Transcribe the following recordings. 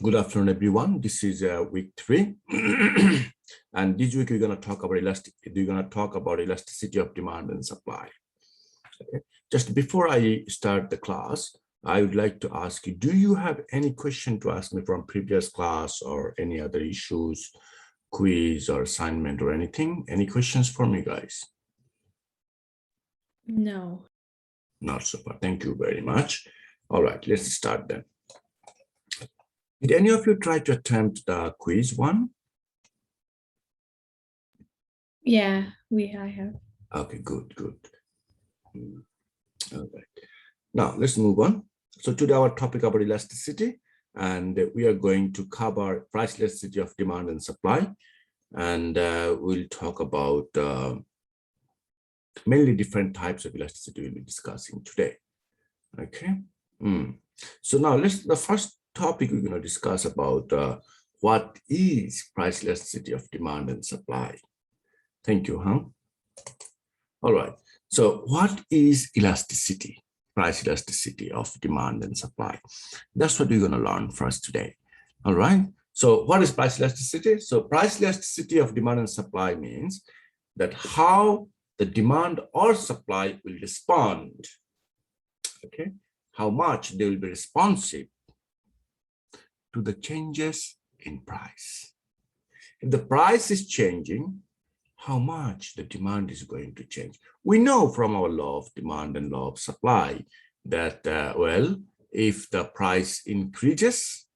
Good afternoon, everyone. This is week 3, and this week we're going to talk about elasticity of demand and supply. Okay. Just before I start the class, I would like to ask you: do you have any question to ask me from previous class or any other issues, quiz or assignment or anything? Any questions for me, guys? No. Not super. Thank you very much. All right, let's start then. Did any of you try to attempt the quiz one? Yeah, I have. Okay, good. All right. Now let's move on. So today our topic about elasticity, and we are going to cover price elasticity of demand and supply, and we'll talk about mainly different types of elasticity we'll be discussing today. Okay. So now the first topic we're going to discuss about what is price elasticity of demand and supply. Thank you, All right. So what is elasticity? Price elasticity of demand and supply. That's what we're going to learn first today. All right. So what is price elasticity? So price elasticity of demand and supply means that how the demand or supply will respond. Okay. How much they will be responsive to the changes in price. If the price is changing, how much the demand is going to change. We know from our law of demand and law of supply that, well, if the price increases,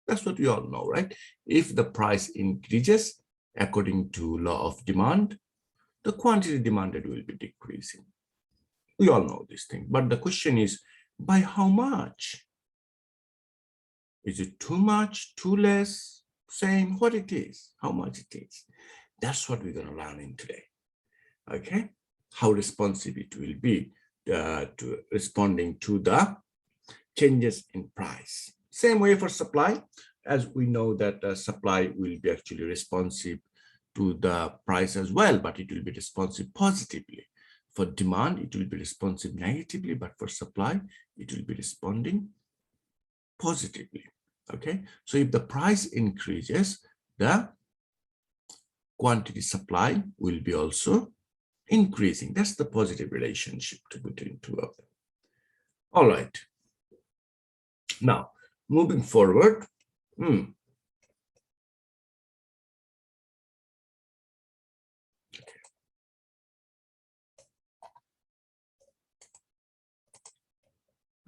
that's what we all know, right? If the price increases according to law of demand, the quantity demanded will be decreasing. We all know this thing, but the question is, by how much? Is it too much, too less, same, what it is, how much it is? That's what we're going to learn in today. Okay, how responsive it will be to responding to the changes in price. Same way for supply, as we know that supply will be actually responsive to the price as well, but it will be responsive positively. For demand, it will be responsive negatively, but for supply, it will be responding positively. Okay, so if the price increases, the quantity supply will be also increasing. That's the positive relationship between two of them. All right. Now, moving forward.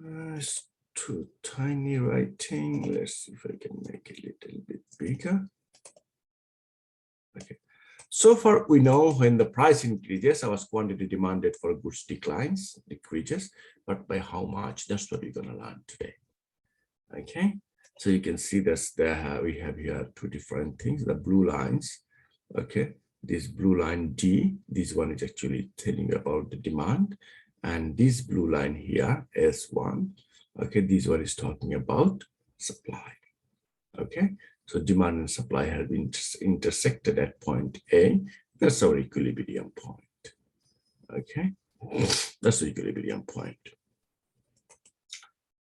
It's too tiny writing. Let's see if I can make it a little bit bigger. Okay. So far, we know when the price increases, our quantity demanded for goods decreases, but by how much? That's what we're going to learn today. Okay, so you can see this. We have here two different things. The blue lines. Okay, this blue line D. This one is actually telling you about the demand, and this blue line here S1. Okay, this one is talking about supply. Okay. So demand and supply have been intersected at point A. That's our equilibrium point. Okay, that's the equilibrium point.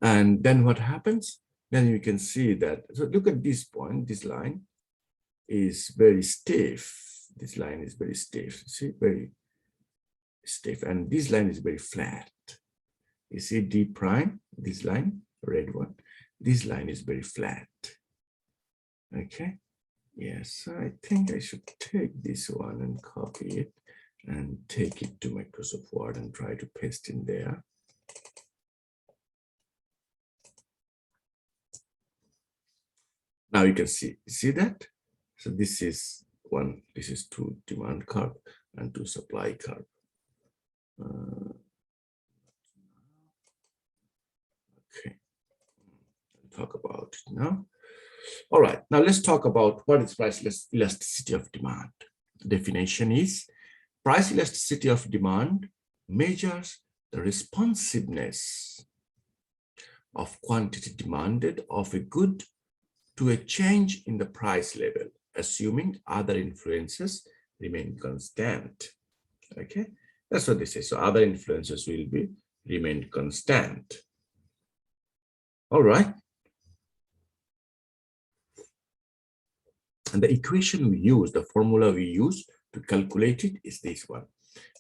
And then what happens? Then you can see that. So look at this point. This line is very stiff. This line is very stiff. See, very stiff. And this line is very flat. You see D prime, this line, red one. This line is very flat. Okay, yes, I think I should take this one and copy it and take it to Microsoft Word and try to paste in there. Now you can see that. So this is one, this is two demand curve and two supply curve. Okay, I'll talk about it now. All right, now let's talk about what is price elasticity of demand. The definition is price elasticity of demand measures the responsiveness of quantity demanded of a good to a change in the price level, assuming other influences remain constant. Okay, that's what this is. So other influences will be remain constant. All right. And the equation we use, the formula we use to calculate it is this one.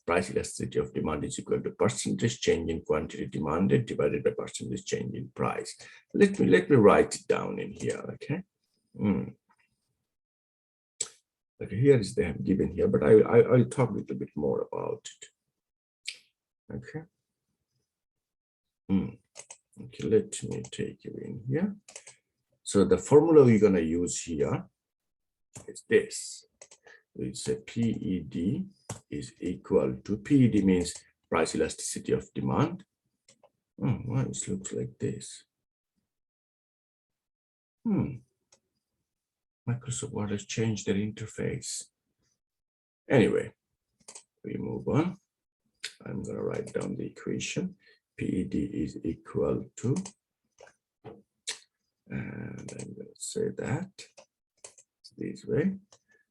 Price elasticity of demand is equal to percentage change in quantity demanded divided by percentage change in price. Let me write it down in here, okay? Okay, here is the given here, but I'll talk a little bit more about it. Okay. Okay, let me take you in here. So the formula we're going to use here is this. We say PED is equal to, PED means price elasticity of demand. Why it looks like this? Microsoft Word has changed their interface. Anyway, we move on. I'm going to write down the equation. PED is equal to, and I'm going to say that this way.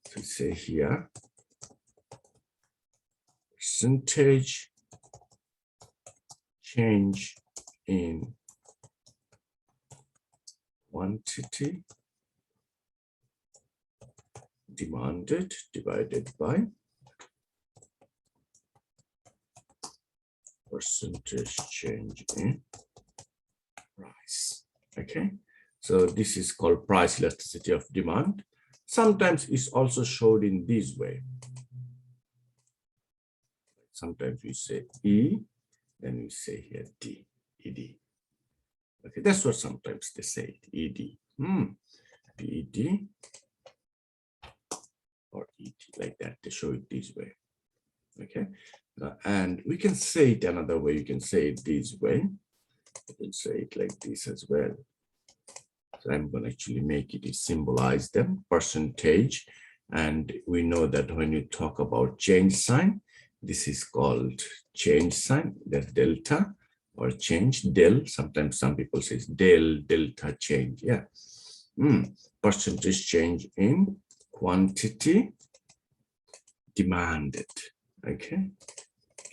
So say here, percentage change in quantity demanded divided by percentage change in price. Okay, so this is called price elasticity of demand. Sometimes it's also showed in this way. Sometimes we say E, then we say here D, ED. Okay, that's what sometimes they say, ED. PED or ED, like that, they show it this way. Okay, and we can say it another way. You can say it this way. You can say it like this as well. So I'm going to actually make it symbolize them, percentage. And we know that when you talk about change sign, this is called change sign, that's delta or change, del. Sometimes some people say del, delta change. Yeah. Percentage change in quantity demanded. Okay.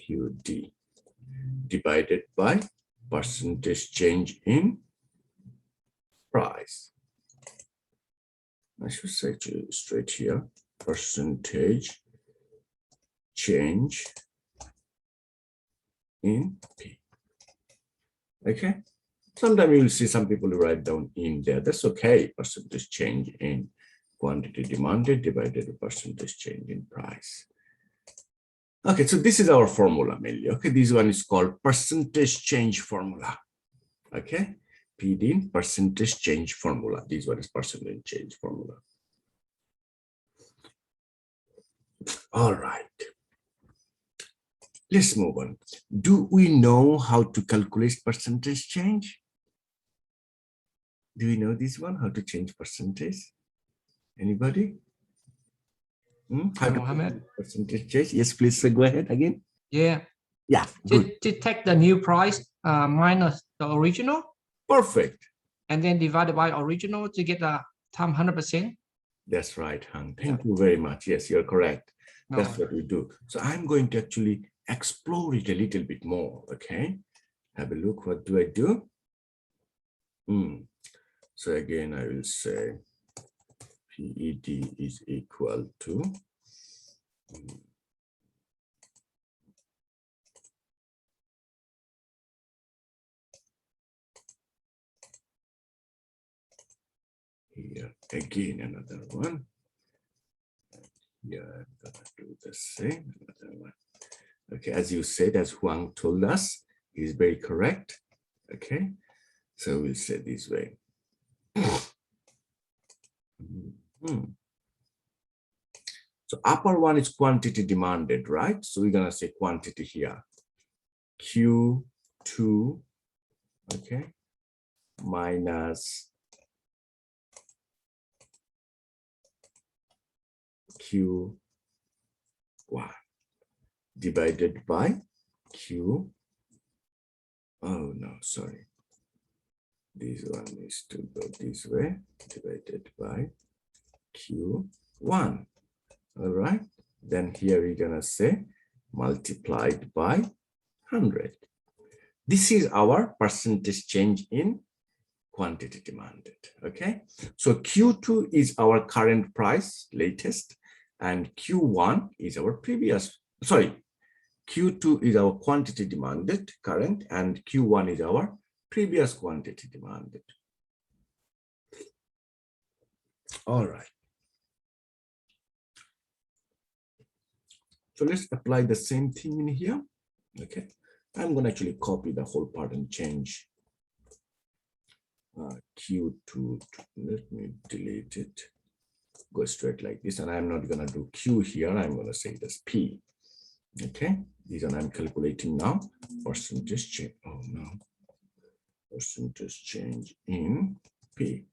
QD divided by percentage change in price. I should say straight here, percentage change in P. Okay. Sometimes you'll see some people write down in there. That's okay. Percentage change in quantity demanded divided by percentage change in price. Okay, so this is our formula mainly. Okay, this one is called percentage change formula. Okay, PD percentage change formula. This one is percentage change formula. All right. Let's move on. Do we know how to calculate percentage change? Do we know this one? How to change percentage? Anybody? How to percentage change? Yes, please go ahead again. Yeah. Yeah. To take the new price minus the original. Perfect. And then divided by original to get the time 100%. That's right, Hang. Thank you very much. Yes, you're correct. That's what we do. So I'm going to actually explore it a little bit more. Okay. Have a look. What do I do? So again, I will say PED is equal to here again another one. Here I'm gonna do the same, another one. Okay, as you said, as Huang told us, is very correct. Okay, so we'll say this way. So upper one is quantity demanded, right? So we're gonna say quantity here. Q2, okay, minus Q1 divided by Q. Oh no, sorry. This one needs to go this way, divided by Q1. All right. Then here we're gonna say multiplied by 100. This is our percentage change in quantity demanded. Okay, so Q2 is our current price, latest, and Q1 is our previous, sorry, Q2 is our quantity demanded, current, and Q1 is our previous quantity demanded. All right. So let's apply the same thing in here. Okay, I'm going to actually copy the whole part and change Q2. Let me delete it. Go straight like this, and I'm not going to do Q here. I'm going to say this P. Okay, these are I'm calculating now. Percentage change. Oh no, percentage change in P.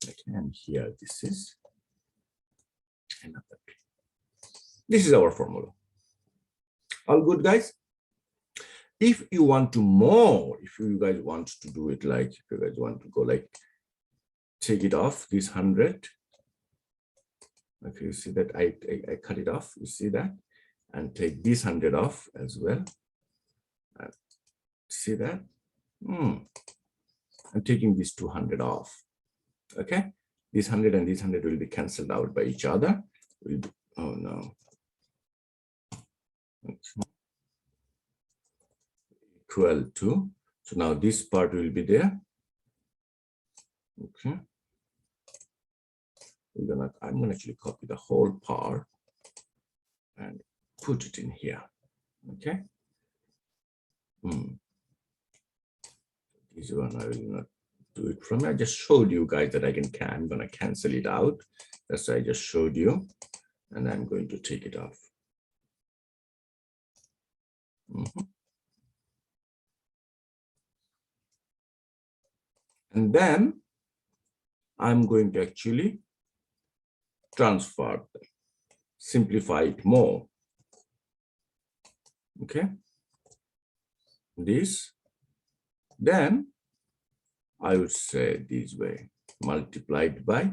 Okay, and here this is another P. This is our formula. All good, guys? If you want to more, if you guys want to do it like, if you guys want to go like, take it off this 100. Okay, you see that I cut it off. You see that, and take this 100 off as well. See that? I'm taking this 200 off. Okay, this 100 and this 100 will be cancelled out by each other. Oh no. Okay. Equal to, so now this part will be there. Okay. I'm gonna actually copy the whole part and put it in here. Okay. This one I will not do it from. I just showed you guys that I'm gonna cancel it out. That's why I just showed you, and I'm going to take it off. And then I'm going to actually transfer them, simplify it more. Okay, this, then I would say this way, multiplied by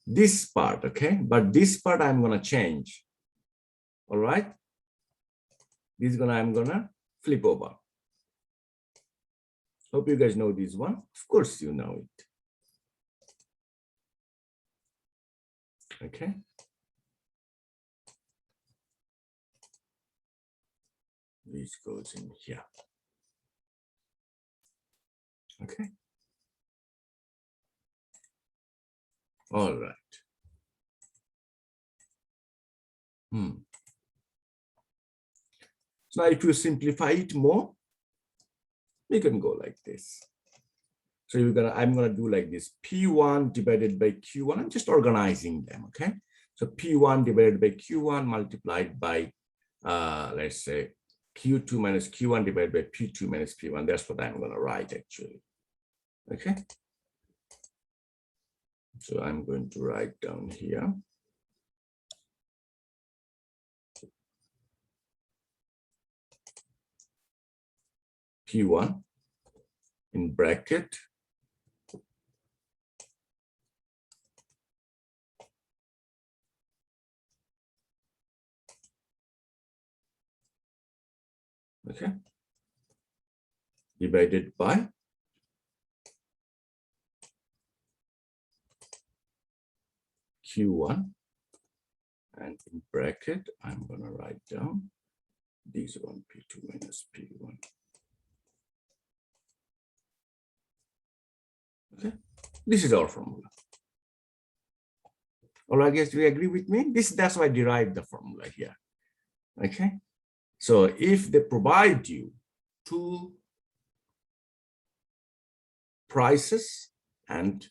this part. Okay, but this part I'm gonna change. All right, this is I'm gonna flip over. Hope you guys know this one. Of course you know it. Okay. This goes in here. Okay. All right. So now if you simplify it more, we can go like this. So I'm gonna do like this, P1 divided by Q1. I'm just organizing them, okay? So P1 divided by Q1 multiplied by, let's say, Q2 minus Q1 divided by P2 minus P1. That's what I'm gonna write actually, okay? So I'm going to write down here. P1 in bracket okay, divided by Q1, and in bracket I'm going to write down this one, P2 minus P1. Okay, this is our formula. All right, guys, do you agree with me? That's why I derived the formula here. Okay, so if they provide you two prices and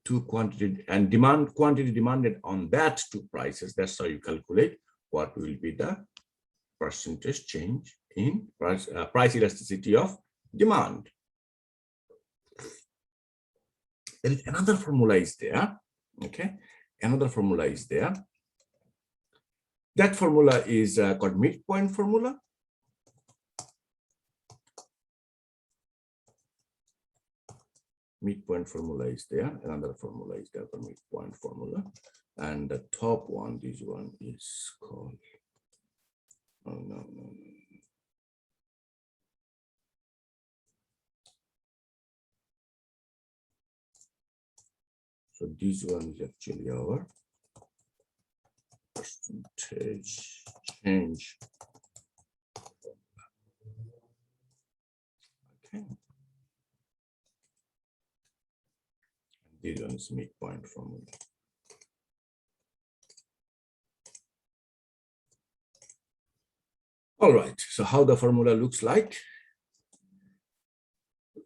two quantity and quantity demanded on that two prices, that's how you calculate what will be the percentage change in price elasticity of demand. There is another formula is there. Okay, another formula is there. That formula is called midpoint formula. Midpoint formula is there. Another formula is there for midpoint formula. And the top one, this one is called, oh no. So this one is actually our percentage change. Okay. This one is midpoint formula. All right, so how the formula looks like.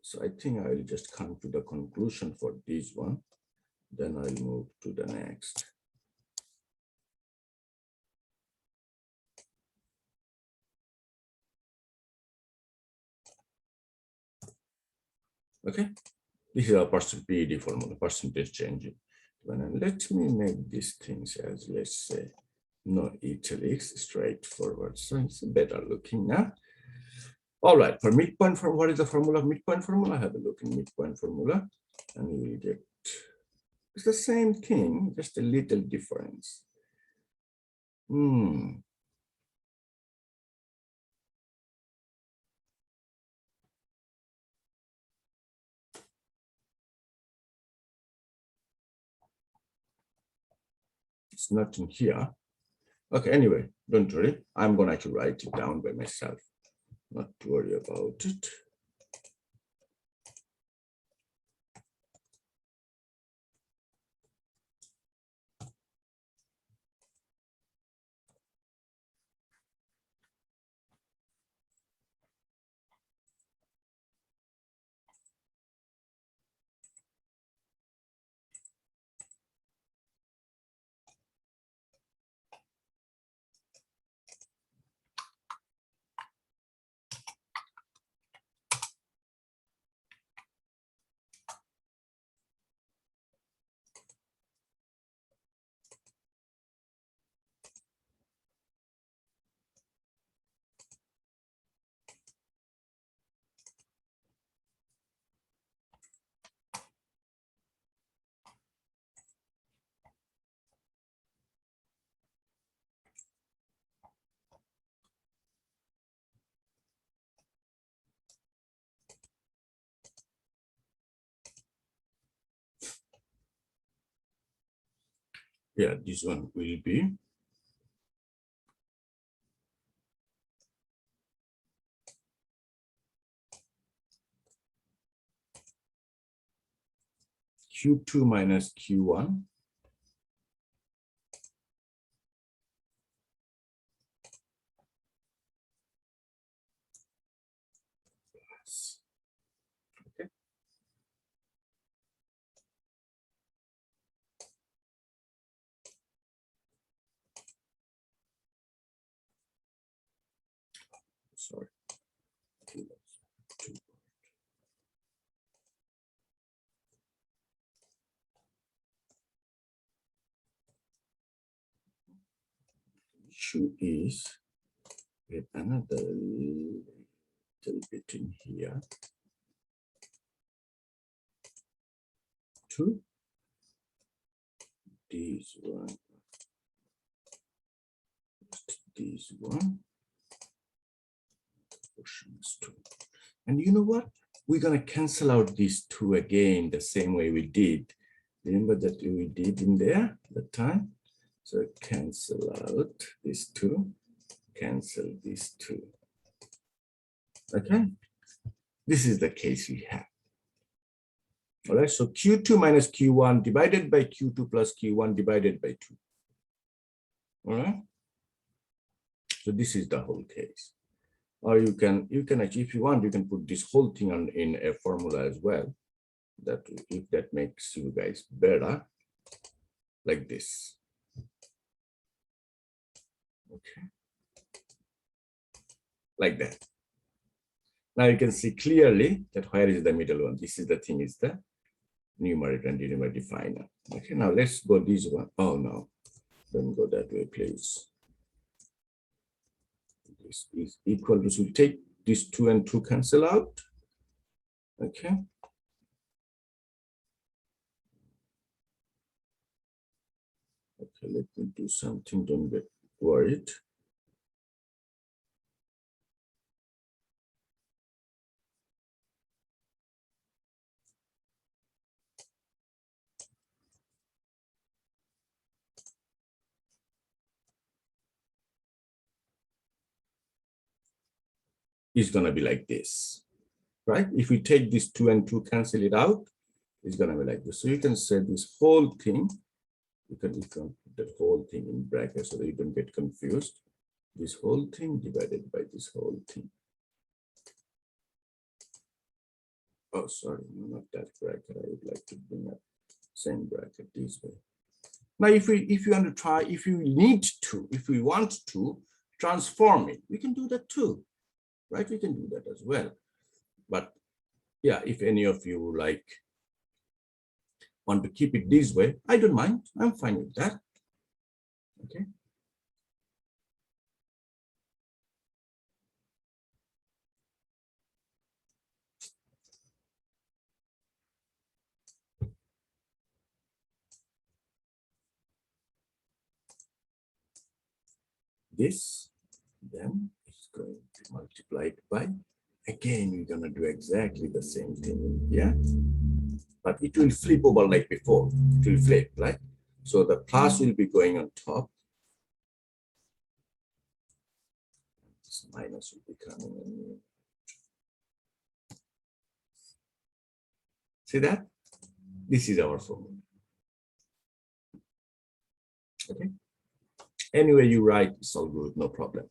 So I think I'll just come to the conclusion for this one. Then I'll move to the next. Okay, this is our PED formula, percentage change. And let me make these things as, let's say, no italics, straightforward. So it's better looking now. All right, for midpoint formula, what is the formula of midpoint formula? Have a look in midpoint formula, and you will get, it's the same thing, just a little difference. It's not in here. Okay, anyway, don't worry. I'm going to actually write it down by myself. Not to worry about it. Yeah, this one will be Q2 minus Q1 plus, okay. Sorry. Issue is with another little bit in here. 2. This one. This one. Portions 2. And you know what? We're going to cancel out these 2 again the same way we did. Remember that we did in there that time? So cancel out these 2, cancel these 2. Okay, this is the case we have. All right, so Q2 minus Q1 divided by Q2 plus Q1 divided by 2. All right, so this is the whole case. Or you can actually, if you want, you can put this whole thing on in a formula as well. That if that makes you guys better, like this. Okay, like that. Now you can see clearly that where is the middle one. This is the thing, is the numerator and denominator definer. Okay, now let's go this one. Oh no, don't go that way, please. This is equal to, so we take these 2 and 2 cancel out. Okay. Okay, let me do something, don't get worried. is going to be like this, right? If we take this 2 and 2, cancel it out, it's going to be like this. So you can say this whole thing, you can put that whole thing in brackets so that you don't get confused. This whole thing divided by this whole thing. Oh, sorry, not that bracket. I would like to bring up same bracket this way. Now, if you want to try, if you need to, if we want to transform it, we can do that too, right? We can do that as well. But yeah, if any of you like want to keep it this way, I don't mind. I'm fine with that. Okay. This then is going to be multiplied by, again, we're going to do exactly the same thing, yeah? But it will flip over like before. It will flip, right? So the plus will be going on top. This minus will be coming in. See that? This is our formula. Okay. Anyway, you write, it's all good, no problem.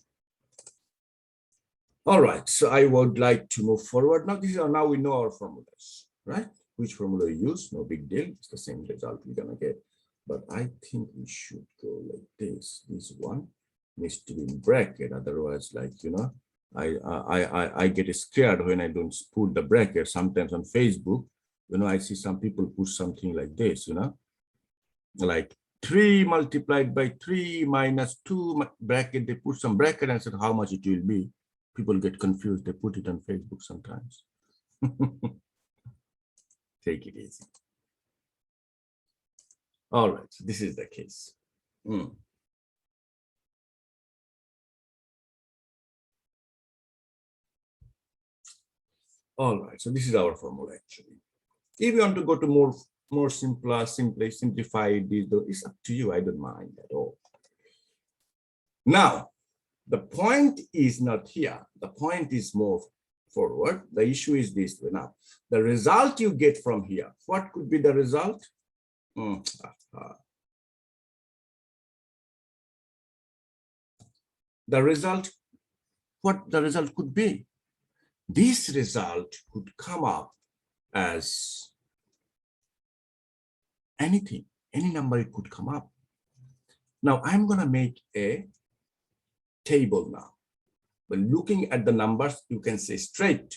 All right, so I would like to move forward. Now we know our formulas, right? Which formula we use, no big deal. It's the same result we're gonna get. But I think we should go like this. This one needs to be in bracket. Otherwise, like, you know, I get scared when I don't put the bracket. Sometimes on Facebook, you know, I see some people put something like this, you know, like 3 multiplied by 3 minus 2 bracket. They put some bracket and said how much it will be. People get confused. They put it on Facebook sometimes. Take it easy. All right, so this is the case. All right, so this is our formula actually. If you want to go to more simpler, simplify this, it's up to you. I don't mind at all. Now, the point is not here. The point is more forward. The issue is this way. Now, the result you get from here, what could be the result? The result, what the result could be? This result could come up as anything, any number it could come up. Now, I'm going to make a table now. But looking at the numbers, you can say straight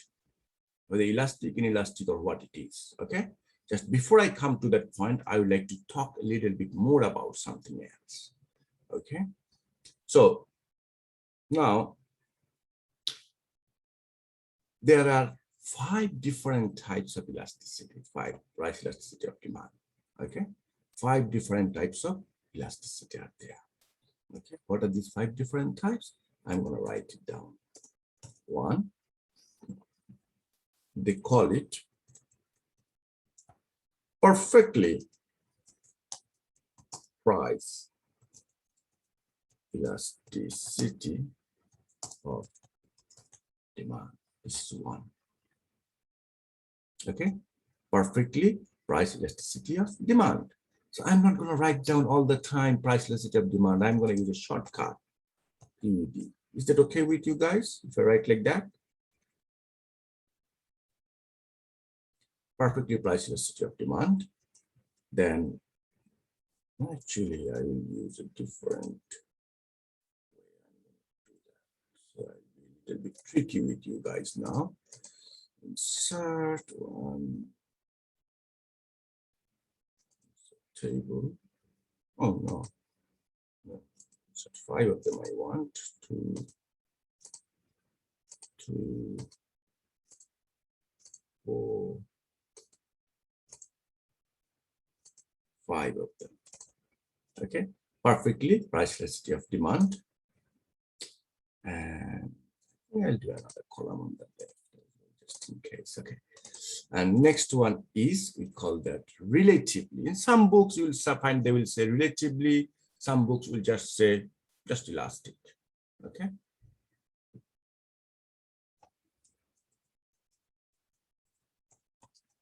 whether elastic, inelastic, or what it is. Okay. Just before I come to that point, I would like to talk a little bit more about something else. Okay. So now there are 5 different types of elasticity, 5 price elasticity of demand. Okay. 5 different types of elasticity are there. Okay. What are these 5 different types? I'm going to write it down. 1, they call it perfectly price elasticity of demand. This is 1. Okay, perfectly price elasticity of demand. So I'm not going to write down all the time price elasticity of demand. I'm going to use a shortcut. PED. Is that okay with you guys if I write like that? Perfectly price elasticity of demand. Then actually I will use a different way. So I'll be a little bit tricky with you guys now. Insert one table. Oh no. Insert 5 of them I want. 2, 4, 5 of them. Okay, perfectly price elasticity of demand. And I'll do another column on that left just in case. Okay, and next one is, we call that relatively. In some books you will find they will say relatively, some books will just say just elastic. Okay,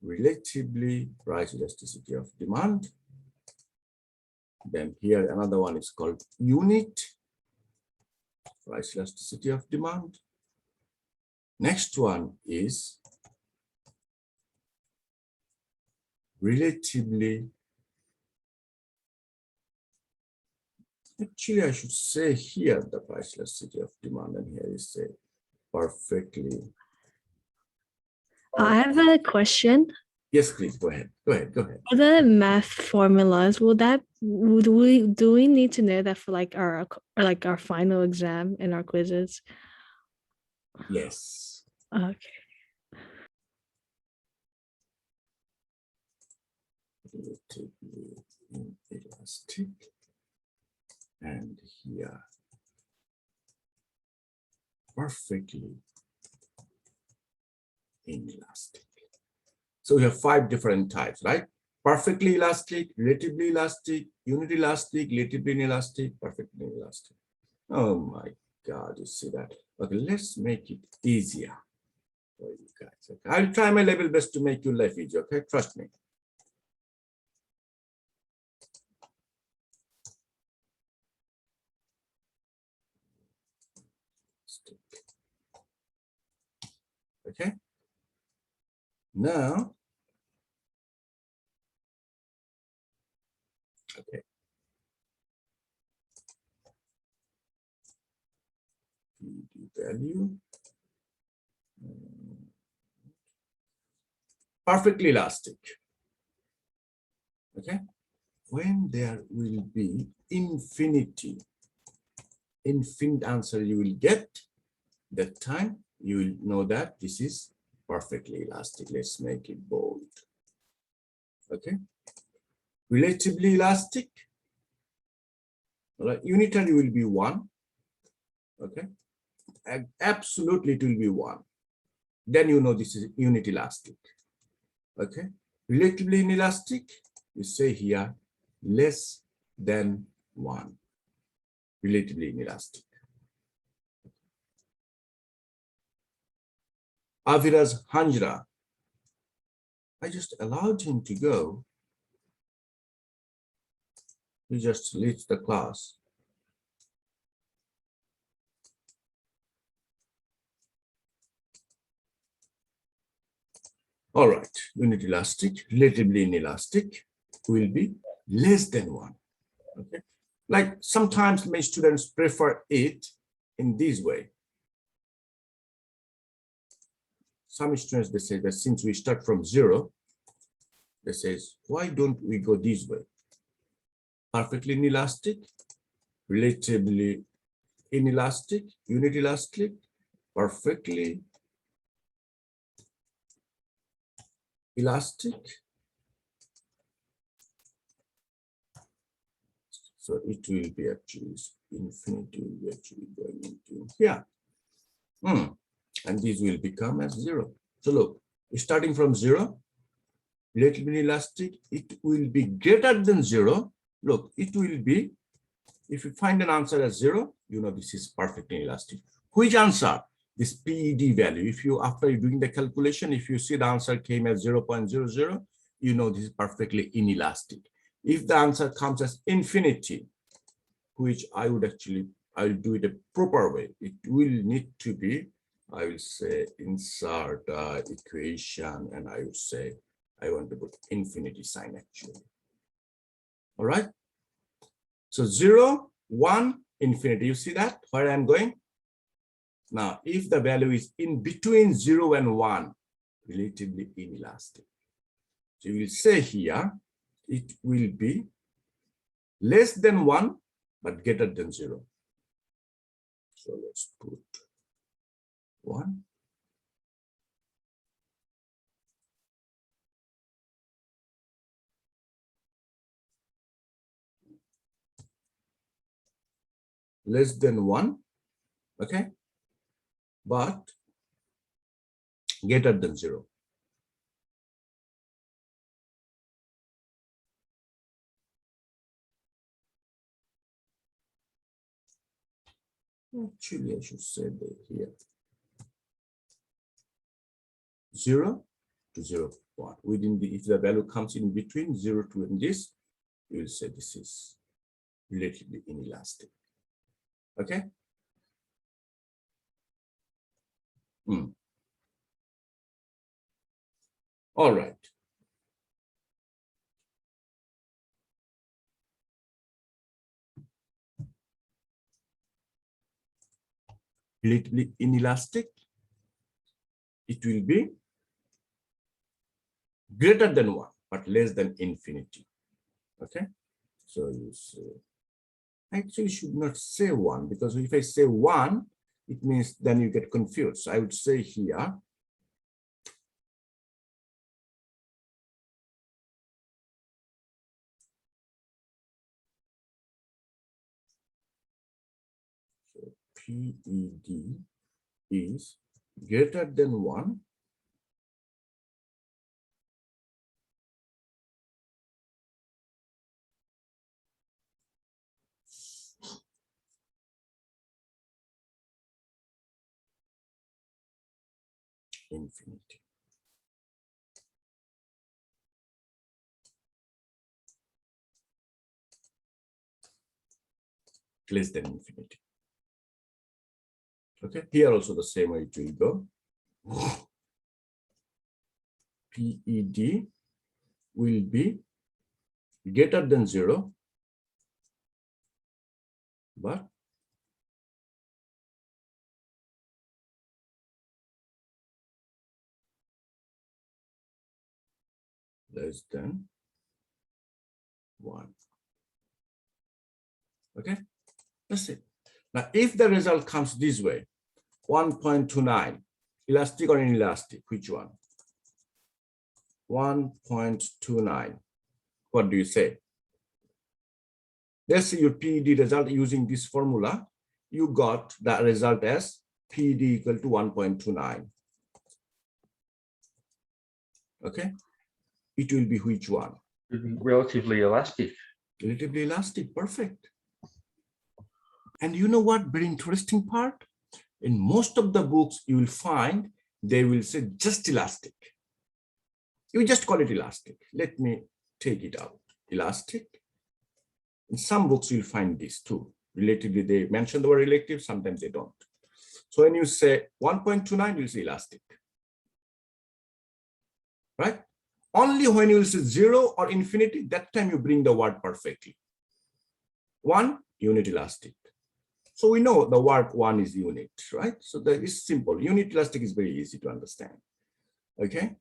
relatively price elasticity of demand. Then here another one is called unit price elasticity of demand. Next one is relatively, actually I should say here the price elasticity of demand, and here is say perfectly. I have a question. Yes, please go ahead. Go ahead. For the math formulas, do we need to know that for like our final exam and our quizzes? Yes. Okay. Relatively inelastic, and here perfectly inelastic. So we have 5 different types, right? Perfectly elastic, relatively elastic, unit elastic, relatively inelastic, perfectly inelastic. Oh my God, you see that? Okay, let's make it easier for you guys. Okay? I'll try my level best to make your life easier, okay? Trust me. Okay. Now, okay. PD value. Perfectly elastic. Okay. When there will be infinite answer you will get, that time you will know that this is perfectly elastic. Let's make it bold. Okay. Relatively elastic. Right. Unitary will be 1. Okay. Absolutely it will be 1. Then you know this is unit elastic. Okay. Relatively inelastic, you say here less than 1. Relatively inelastic. Avira's Hanjra, I just allowed him to go. He just leads the class. All right, unit elastic, relatively inelastic will be less than 1. Okay, like sometimes my students prefer it in this way. Some students, they say that since we start from 0, they say, why don't we go this way? Perfectly inelastic, relatively inelastic, unit elastic, perfectly elastic. So it will be actually infinity will be actually going into here. And these will become as 0. So look, starting from 0, relatively elastic, it will be greater than 0. Look, it will be, if you find an answer as 0, you know this is perfectly elastic. Which answer? This PED value. If you, after doing the calculation, if you see the answer came as 0.00, you know this is perfectly inelastic. If the answer comes as infinity, which I would actually, I'll do it a proper way. It will need to be, I will say insert equation, and I would say I want to put infinity sign actually. All right. So 0, 1, infinity. You see that where I'm going? Now, if the value is in between 0 and 1, relatively inelastic. So you will say here, it will be less than 1, but greater than 0. So let's put 1. Less than 1, okay, but greater than 0. Actually, I should say that here 0 to 0. 1. Within the, if the value comes in between 0, 2, and this, you will say this is relatively inelastic. Okay. All right. Relatively inelastic, it will be greater than 1, but less than infinity. Okay. So you say, actually should not say 1, because if I say 1, it means then you get confused. So I would say here, so PED is greater than 1 infinity. Less than infinity. Okay, here also the same way it will go. PED will be greater than 0, but less than 1. Okay, that's it. Now, if the result comes this way, 1.29, elastic or inelastic, which one? 1.29. What do you say? Let's say your PED result using this formula, you got that result as PED equal to 1.29. Okay, it will be which one? Relatively elastic. Relatively elastic, perfect. And you know what, very interesting part? In most of the books, you will find they will say just elastic. You just call it elastic. Let me take it out. Elastic. In some books, you'll find this too. Relatively, they mention the word relative, sometimes they don't. So when you say 1.29, you'll say elastic. Right? Only when you say 0 or infinity, that time you bring the word perfectly. 1, unit elastic. So we know the word 1 is unit, right? So that is simple. Unit elastic is very easy to understand. Okay.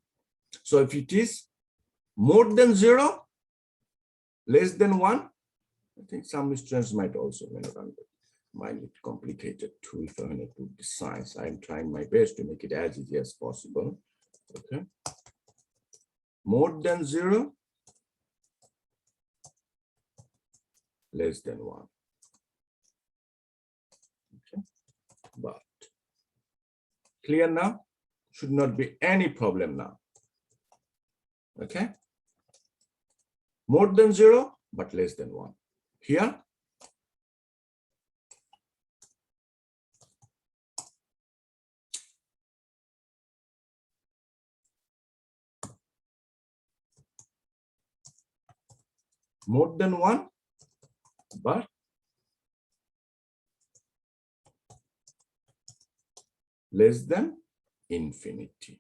So if it is more than 0, less than 1, I think some students might also find it complicated too if I want to do the science. I'm trying my best to make it as easy as possible. Okay. More than 0, less than 1. Okay. But clear now? Should not be any problem now. Okay. More than 0, but less than 1. Here, more than 1, but less than infinity.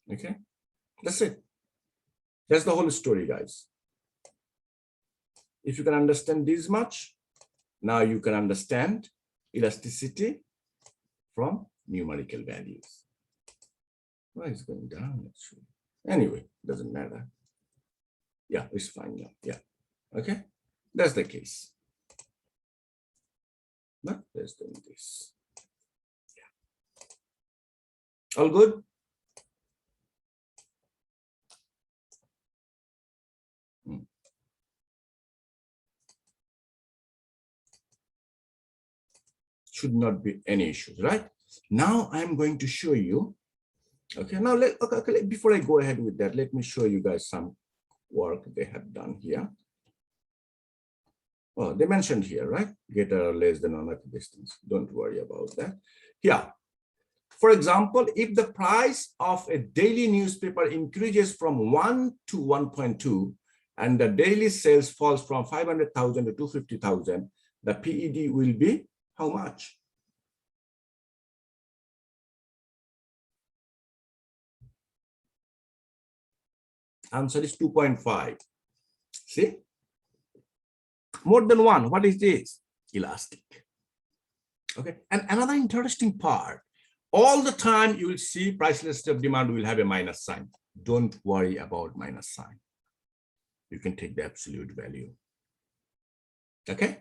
Okay, that's it. That's the whole story, guys. If you can understand this much, now you can understand elasticity from numerical values. Why is it going down actually? Anyway, doesn't matter. Yeah, it's fine now. Yeah. Okay, that's the case. But less than this. Yeah. All good? Should not be any issues, right? Now I'm going to show you. Okay, now before I go ahead with that, let me show you guys some work they have done here. Oh, they mentioned here, right? Greater or less than 1 distance. Don't worry about that. Yeah. For example, if the price of a daily newspaper increases from 1 to 1.2 and the daily sales falls from 500,000 to 250,000, the PED will be how much? Answer is 2.5. See? More than 1. What is this? Elastic. Okay. And another interesting part, all the time you will see price elasticity of demand will have a minus sign. Don't worry about minus sign. You can take the absolute value. Okay.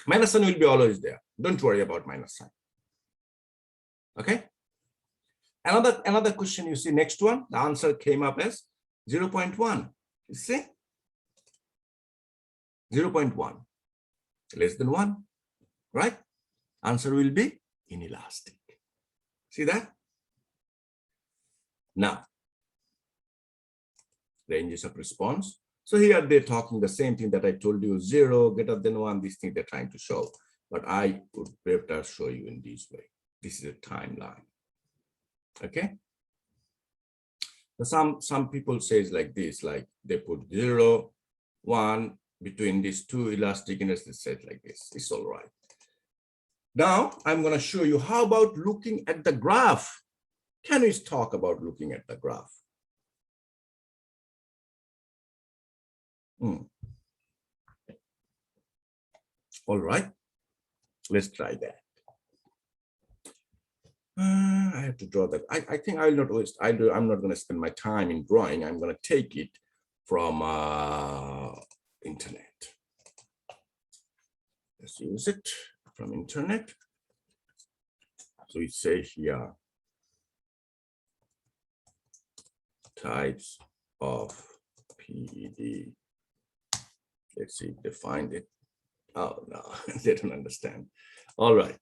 Minus sign will be always there. Don't worry about minus sign. Okay. Another question you see, next one, the answer came up as 0.1. You see? 0.1. Less than 1. Right? Answer will be inelastic. See that? Now, ranges of response. So here they're talking the same thing that I told you, 0, greater than 1, these things they're trying to show. But I would better show you in this way. This is a timeline. Okay? Some people says like this, like they put 0, 1 between these two elastic units, they said like this. It's all right. Now I'm going to show you how about looking at the graph. Can we talk about looking at the graph? All right, let's try that. I have to draw that. I think I will not waste. I'm not going to spend my time in drawing. I'm going to take it from internet. Let's use it from internet. So we say here types of PED. Let's see if they find it. Oh no, they don't understand. All right.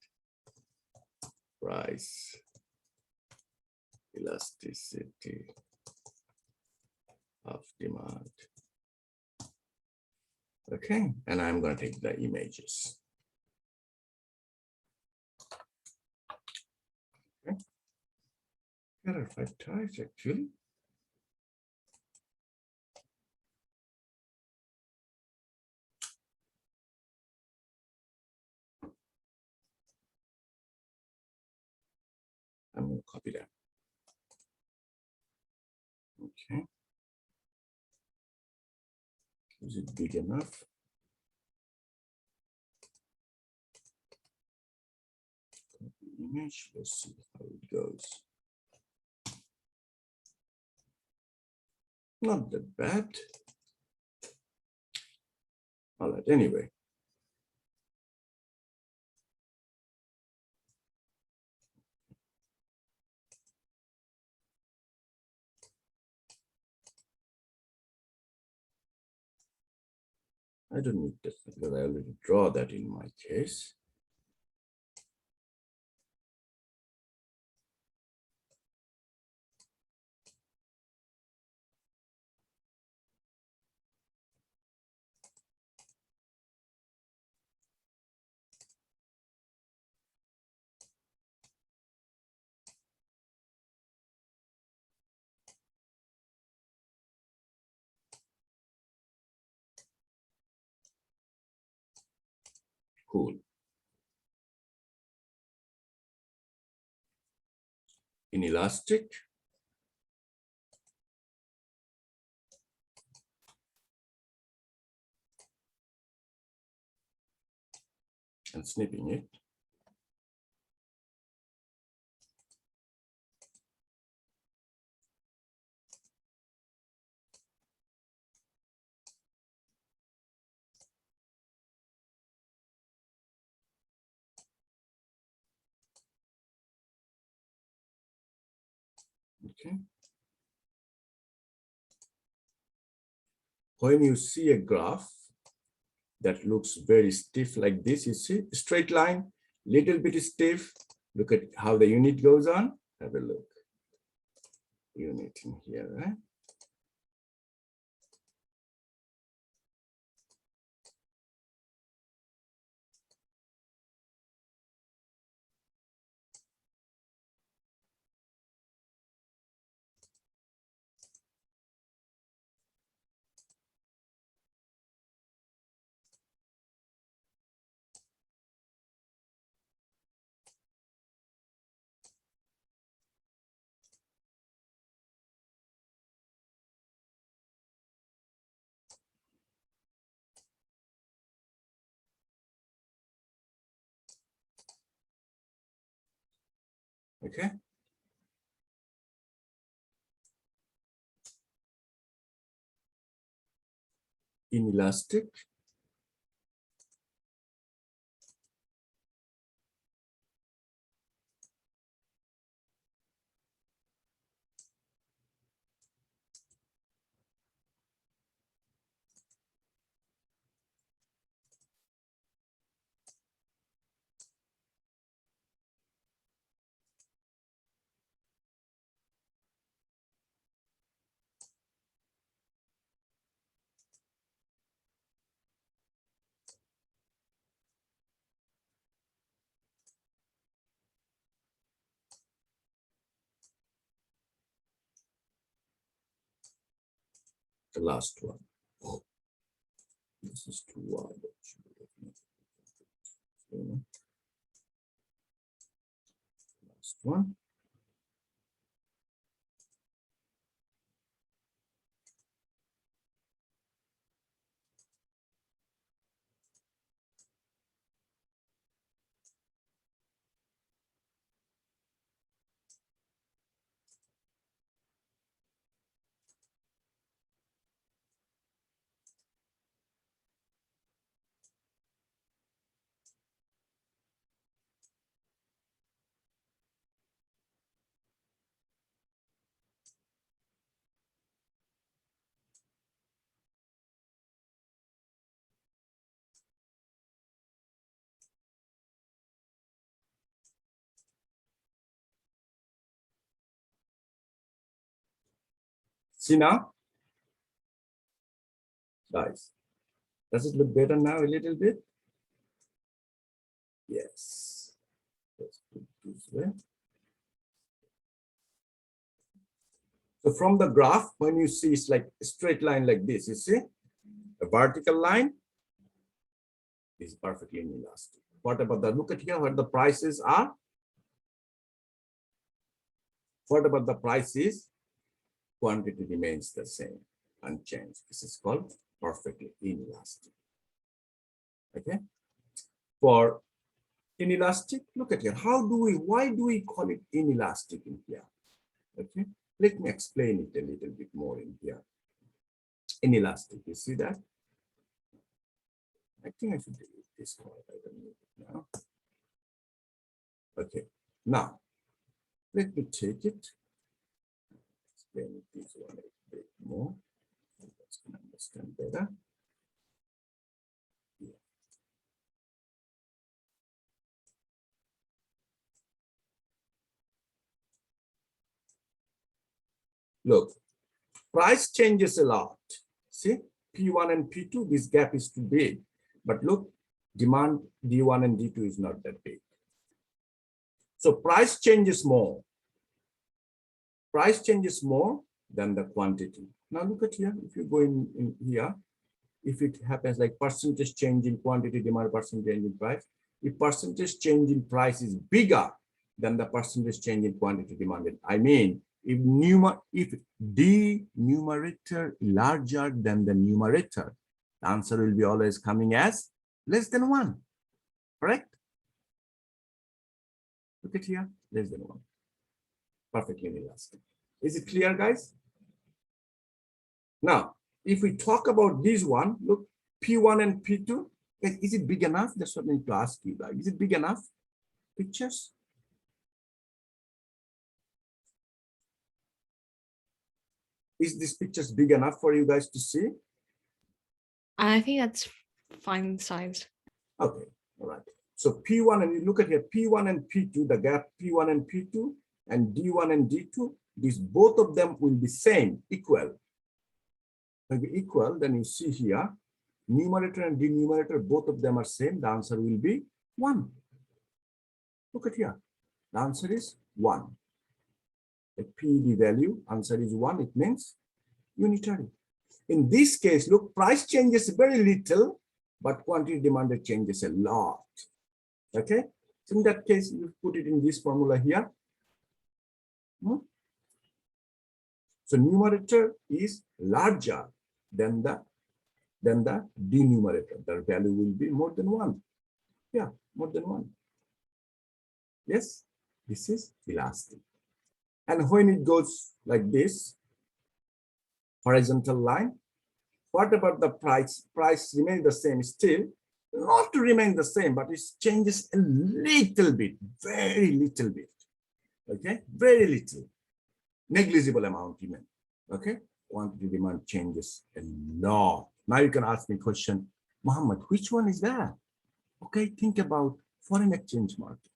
Price elasticity of demand. Okay, and I'm going to take the images. Okay. There are 5 types actually. I'm going to copy that. Okay. Is it big enough? Copy image. Let's see how it goes. Not that bad. All right, anyway. I don't need this because I already draw that in my case. Cool. Inelastic. And snipping it. Okay. When you see a graph that looks very stiff like this, you see straight line, little bit stiff. Look at how the unit goes on. Have a look. Unit in here, right? Okay. Inelastic. The last one. Oh, this is too wide. Last one. See now, guys, does it look better now a little bit? Yes. Let's put it this way. So from the graph, when you see it's like a straight line like this, you see, a vertical line is perfectly inelastic. What about the, look at here where the prices are? What about the prices? Quantity remains the same, unchanged. This is called perfectly inelastic. Okay. For inelastic, look at here. Why do we call it inelastic in here? Okay. Let me explain it a little bit more in here. Inelastic, you see that? I think I should delete this one. I don't need it now. Okay. Now, let me take it. Explain it this one a bit more. Let's understand better. Look, price changes a lot. See, P1 and P2, this gap is too big. But look, demand D1 and D2 is not that big. So price changes more. Price changes more than the quantity. Now look at here, if you go in here, if it happens like percentage change in quantity, demand, percentage change in price, if percentage change in price is bigger than the percentage change in quantity demanded, I mean, if the numerator larger than the numerator, the answer will be always coming as less than 1, correct? Look at here, less than 1. Perfectly inelastic. Is it clear, guys? Now, if we talk about this one, look, P1 and P2, is it big enough? That's what I need to ask you, guys. Is it big enough? Pictures? Is this pictures big enough for you guys to see? I think that's fine size. Okay, all right. So P1, and you look at here, P1 and P2, the gap P1 and P2, and D1 and D2, these both of them will be same, equal. When we equal, then you see here, numerator and denominator, both of them are same. The answer will be 1. Look at here. The answer is 1. The PED value, answer is 1. It means unitary. In this case, look, price changes very little, but quantity demanded changes a lot. Okay. So in that case, you put it in this formula here. So numerator is larger than the denominator. The value will be more than 1. Yeah, more than 1. Yes. This is elastic. And when it goes like this, horizontal line, what about the price? Price remains the same still, not to remain the same, but it changes a little bit, very little bit. Okay, very little, negligible amount even. Okay, quantity demand changes a lot. Now you can ask me a question, Muhammad, which one is that? Okay, think about foreign exchange market,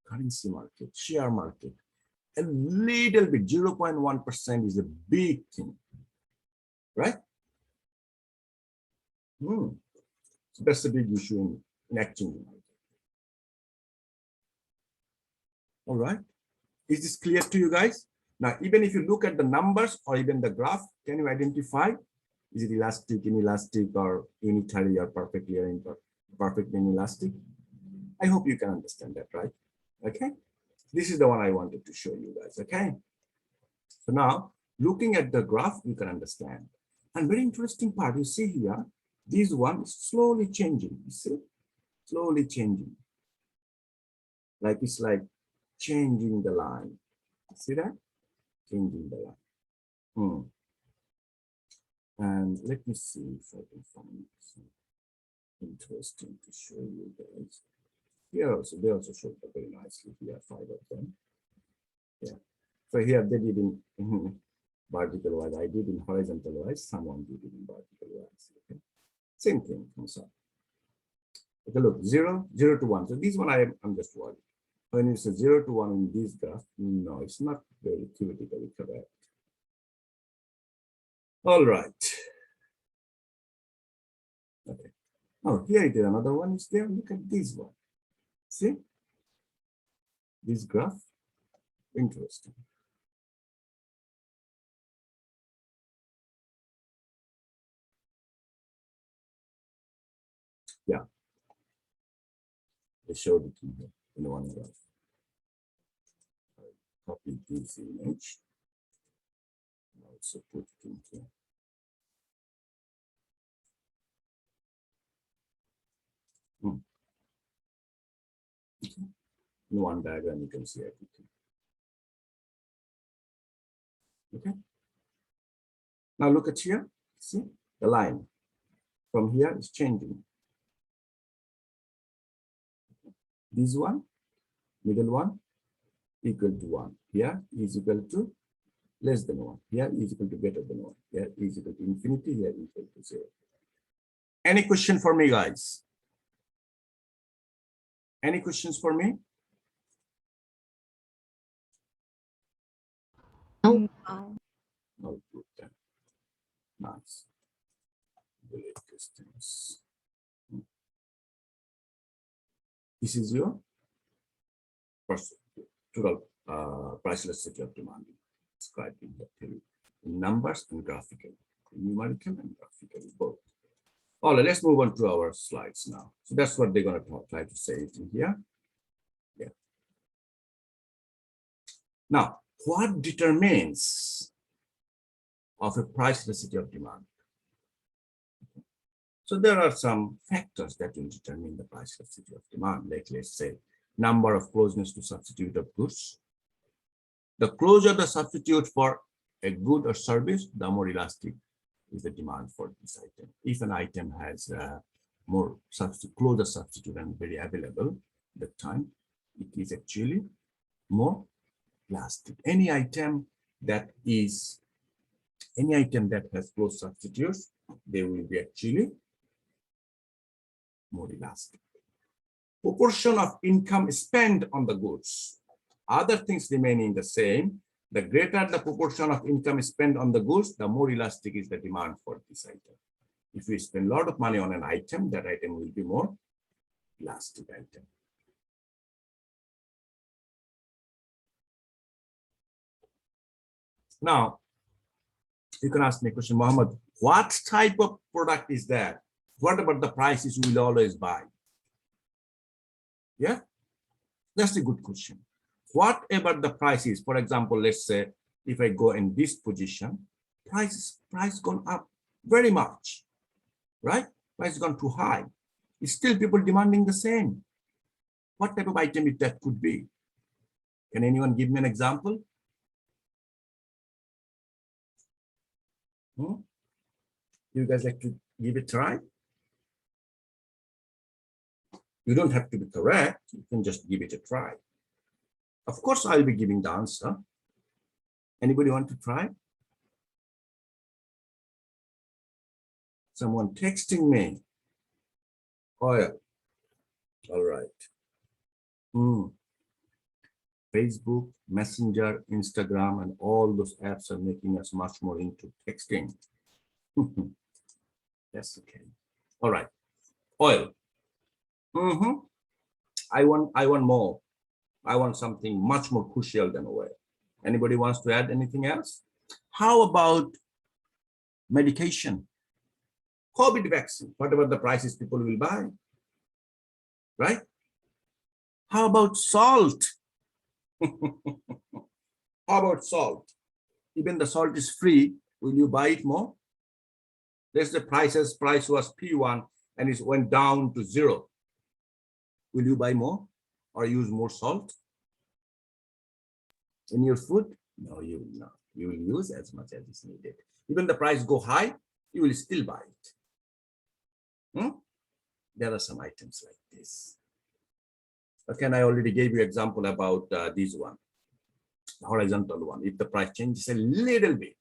currency market, share market. A little bit, 0.1% is a big thing, right? So that's a big issue in exchange market. All right, is this clear to you guys? Now, even if you look at the numbers or even the graph, can you identify, is it elastic, inelastic, or unitary, or perfectly or imperfectly inelastic? I hope you can understand that, right? Okay, this is the one I wanted to show you guys. Okay, so now looking at the graph, you can understand. And very interesting part, you see here, this one is slowly changing. You see, slowly changing. Like it's like changing the line. See that? Changing the line. And let me see if I can find something interesting to show you guys. Here also, they also showed that very nicely. Here, 5 of them. Yeah. So here they did in vertical wise. I did in horizontal wise. Someone did it in vertical wise. Okay. Same thing comes up. Okay, look, 0, 0 to 1. So this one I'm just worried. When it's a 0 to 1 in this graph, no, it's not very theoretically correct. All right. Okay. Oh, here it is. Another one is there. Look at this one. See? This graph. Interesting. Yeah. They showed it in here in one graph. Copy this image. Also put it in here. Okay. In one diagram, you can see everything. Okay. Now look at here. See the line from here is changing. This one, middle one, equal to 1. Here is equal to less than 1. Here is equal to greater than 1. Here is equal to infinity. Here is equal to 0. Any question for me, guys? Any questions for me? No. No, good then. Nice. Delete distance. This is your first total price elasticity of demand described in the theory in numbers and graphically, numerical and graphically both. All right, let's move on to our slides now. So that's what they're going to try to say it in here. Yeah. Now, what determines of a price elasticity of demand? So there are some factors that will determine the price elasticity of demand. Like let's say number of closeness to substitute of goods. The closer the substitute for a good or service, the more elastic is the demand for this item. If an item has more closer substitute and very available at the time, it is actually more elastic. Any item that has close substitutes, they will be actually more elastic. Proportion of income spent on the goods. Other things remaining the same. The greater the proportion of income spent on the goods, the more elastic is the demand for this item. If we spend a lot of money on an item, that item will be more elastic item. Now, you can ask me a question, Mohammed, what type of product is that? What about the prices you will always buy? Yeah, that's a good question. What about the prices? For example, let's say if I go in this position, price gone up very much, right? Price gone too high. It's still people demanding the same. What type of item that could be? Can anyone give me an example? You guys like to give it a try? You don't have to be correct. You can just give it a try. Of course, I'll be giving the answer. Anybody want to try? Someone texting me. Oil. All right. Facebook, Messenger, Instagram, and all those apps are making us much more into texting. That's okay. All right. Oil. I want more. I want something much more crucial than oil. Anybody wants to add anything else? How about medication? COVID vaccine, whatever the prices people will buy, right? How about salt? How about salt? Even the salt is free, will you buy it more? Let's the price was P1 and it went down to 0. Will you buy more or use more salt in your food? No, you will not. You will use as much as is needed. Even the price go high, you will still buy it. There are some items like this. Okay, and I already gave you example about this one, the horizontal one. If the price changes a little bit,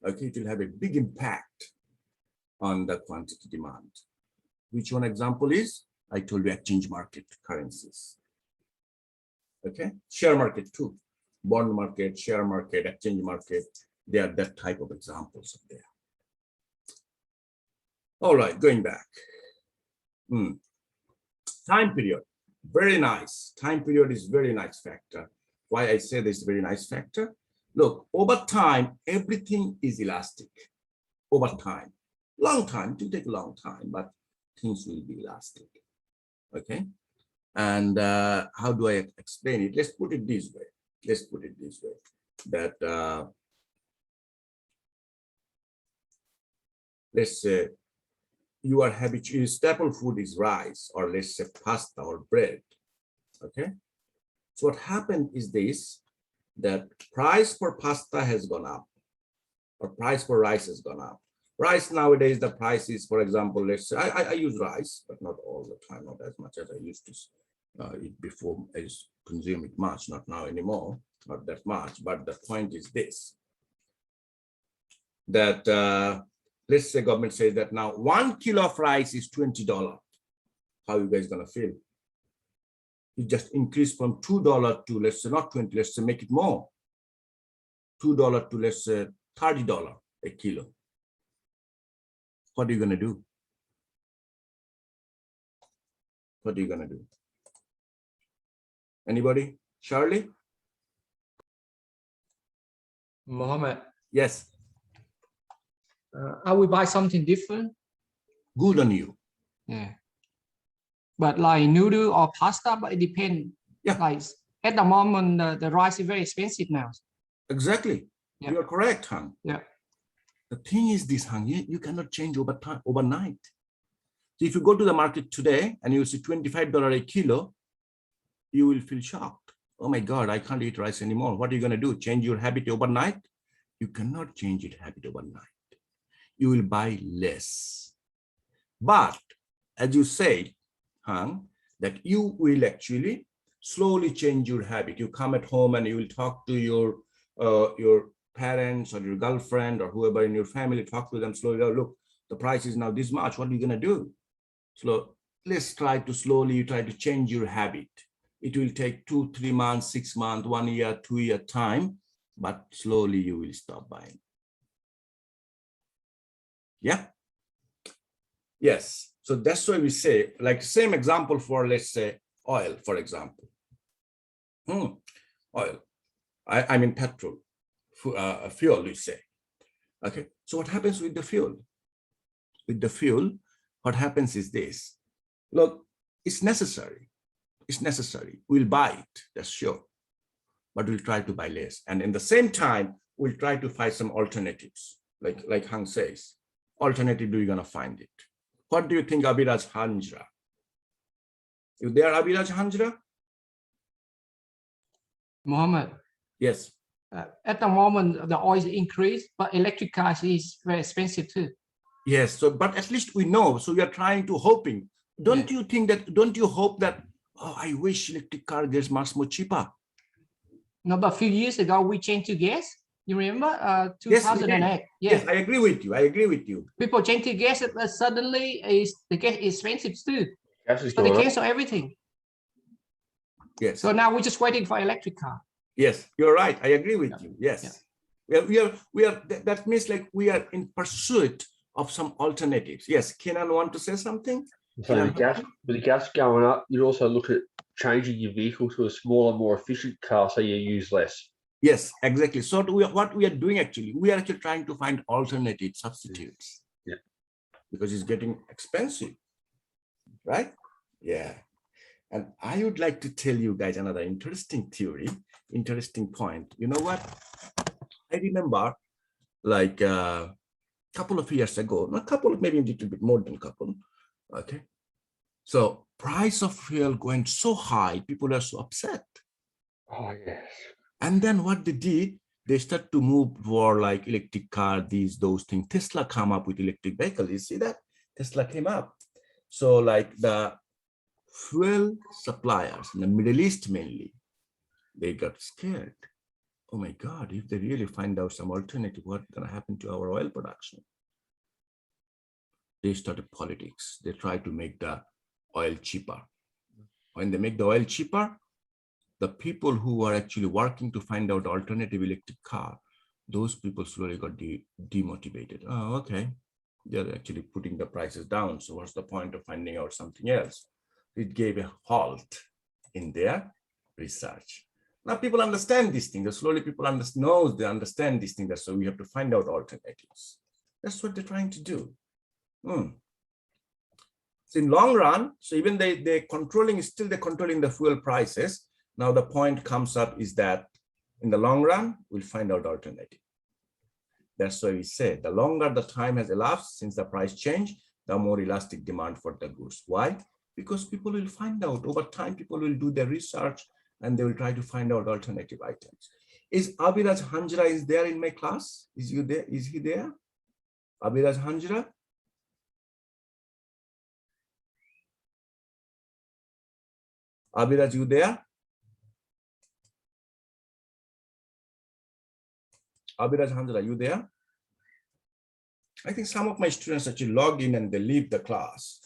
okay, it will have a big impact on the quantity demand. Which one example is? I told you exchange market currencies. Okay, share market too. Bond market, share market, exchange market, they are that type of examples of there. All right, going back. Time period, very nice. Time period is very nice factor. Why I say this very nice factor? Look, over time, everything is elastic. Over time, long time, it will take a long time, but things will be elastic. Okay, and how do I explain it? Let's put it this way. Let's put it this way, that let's say you are habitual, staple food is rice, or let's say pasta or bread. Okay, so what happened is this, that price for pasta has gone up, or price for rice has gone up. Rice nowadays, the price is, for example, let's say I use rice, but not all the time, not as much as I used to eat before. I used to consume it much, not now anymore, not that much. But the point is this, that let's say government says that now 1 kilo of rice is $20. How you guys gonna feel? It just increased from $2 to, let's say, not 20, let's say make it more. $2 to, let's say, $30 a kilo. What are you gonna do? What are you gonna do? Anybody? Charlie? Mohammed, Yes. I will buy something different. Good on you. Yeah. But like noodle or pasta, but it depends. Yeah. Like at the moment, the rice is very expensive now. Exactly. Yeah. You are correct, Han. Yeah. The thing is this, Han, you cannot change over time, overnight. So if you go to the market today and you see $25 a kilo, you will feel shocked. Oh my God, I can't eat rice anymore. What are you going to do? Change your habit overnight? You cannot change your habit overnight. You will buy less. But as you say, Han, that you will actually slowly change your habit. You come at home and you will talk to your parents or your girlfriend or whoever in your family, talk to them slowly. Oh, look, the price is now this much. What are you going to do? So let's try to change your habit. It will take 2, 3 months, 6 months, 1 year, 2 year time, but slowly you will stop buying. Yeah. Yes. So that's why we say, like, same example for, let's say, oil, for example. Oil. I mean petrol, fuel, we say. Okay. So what happens with the fuel? With the fuel, what happens is this. Look, it's necessary. It's necessary. We'll buy it, that's sure. But we'll try to buy less. And in the same time, we'll try to find some alternatives. Like Hang says, alternative, we're gonna find it. What do you think, Abhiraj Hanjra? You there, Abhiraj Hanjra? Mohammed, Yes. at the moment, the oil increased, but electric cars is very expensive too. Yes. So, but at least we know. So we are trying to hoping. Don't you think that? Don't you hope that? Oh, I wish electric car gets much more cheaper. No, but a few years ago, we changed to gas. You remember? Yes, we 2008. did. Yeah. Yes, I agree with you. I agree with you. People change to gas, but suddenly the gas is expensive too. Gas has So they gone up. cancel everything. Yes. So now we're just waiting for electric car. Yes, you're right. I agree with you. Yes. We are. That means like we are in pursuit of some alternatives. Yes. Kenan want to say something? So Kenan, with the gas going up, you also look at changing your vehicle to a smaller, more efficient car so you use less. Yes, exactly. So what we are doing actually, we are actually trying to find alternative substitutes. Yeah. Because it's getting expensive, right? Yeah. And I would like to tell you guys another interesting theory, interesting point. You know what? I remember like a couple of years ago, not a couple, maybe a little bit more than a couple. Okay. So price of fuel going so high, people are so upset. Oh, yes. And then what they did, they start to move for like electric car, those things. Tesla come up with electric vehicle. You see that? Tesla came up. So like the fuel suppliers in the Middle East mainly, they got scared. Oh my God, if they really find out some alternative, what's gonna happen to our oil production? They started politics. They try to make the oil cheaper. When they make the oil cheaper, the people who are actually working to find out alternative electric car, those people slowly got demotivated. Oh, okay. They're actually putting the prices down. So what's the point of finding out something else? It gave a halt in their research. Now people understand these things. Slowly people they understand these things. So we have to find out alternatives. That's what they're trying to do. So in long run, so even they're controlling the fuel prices. Now the point comes up is that in the long run, we'll find out alternative. That's why we say the longer the time has elapsed since the price change, the more elastic demand for the goods. Why? Because people will find out over time, people will do their research and they will try to find out alternative items. Is Abiraj Hanjra is there in my class? Is you there? Is he there? Abiraj Hanjra? Abiraj, you there? Abiraj Hanjra, you there? I think some of my students actually log in and they leave the class.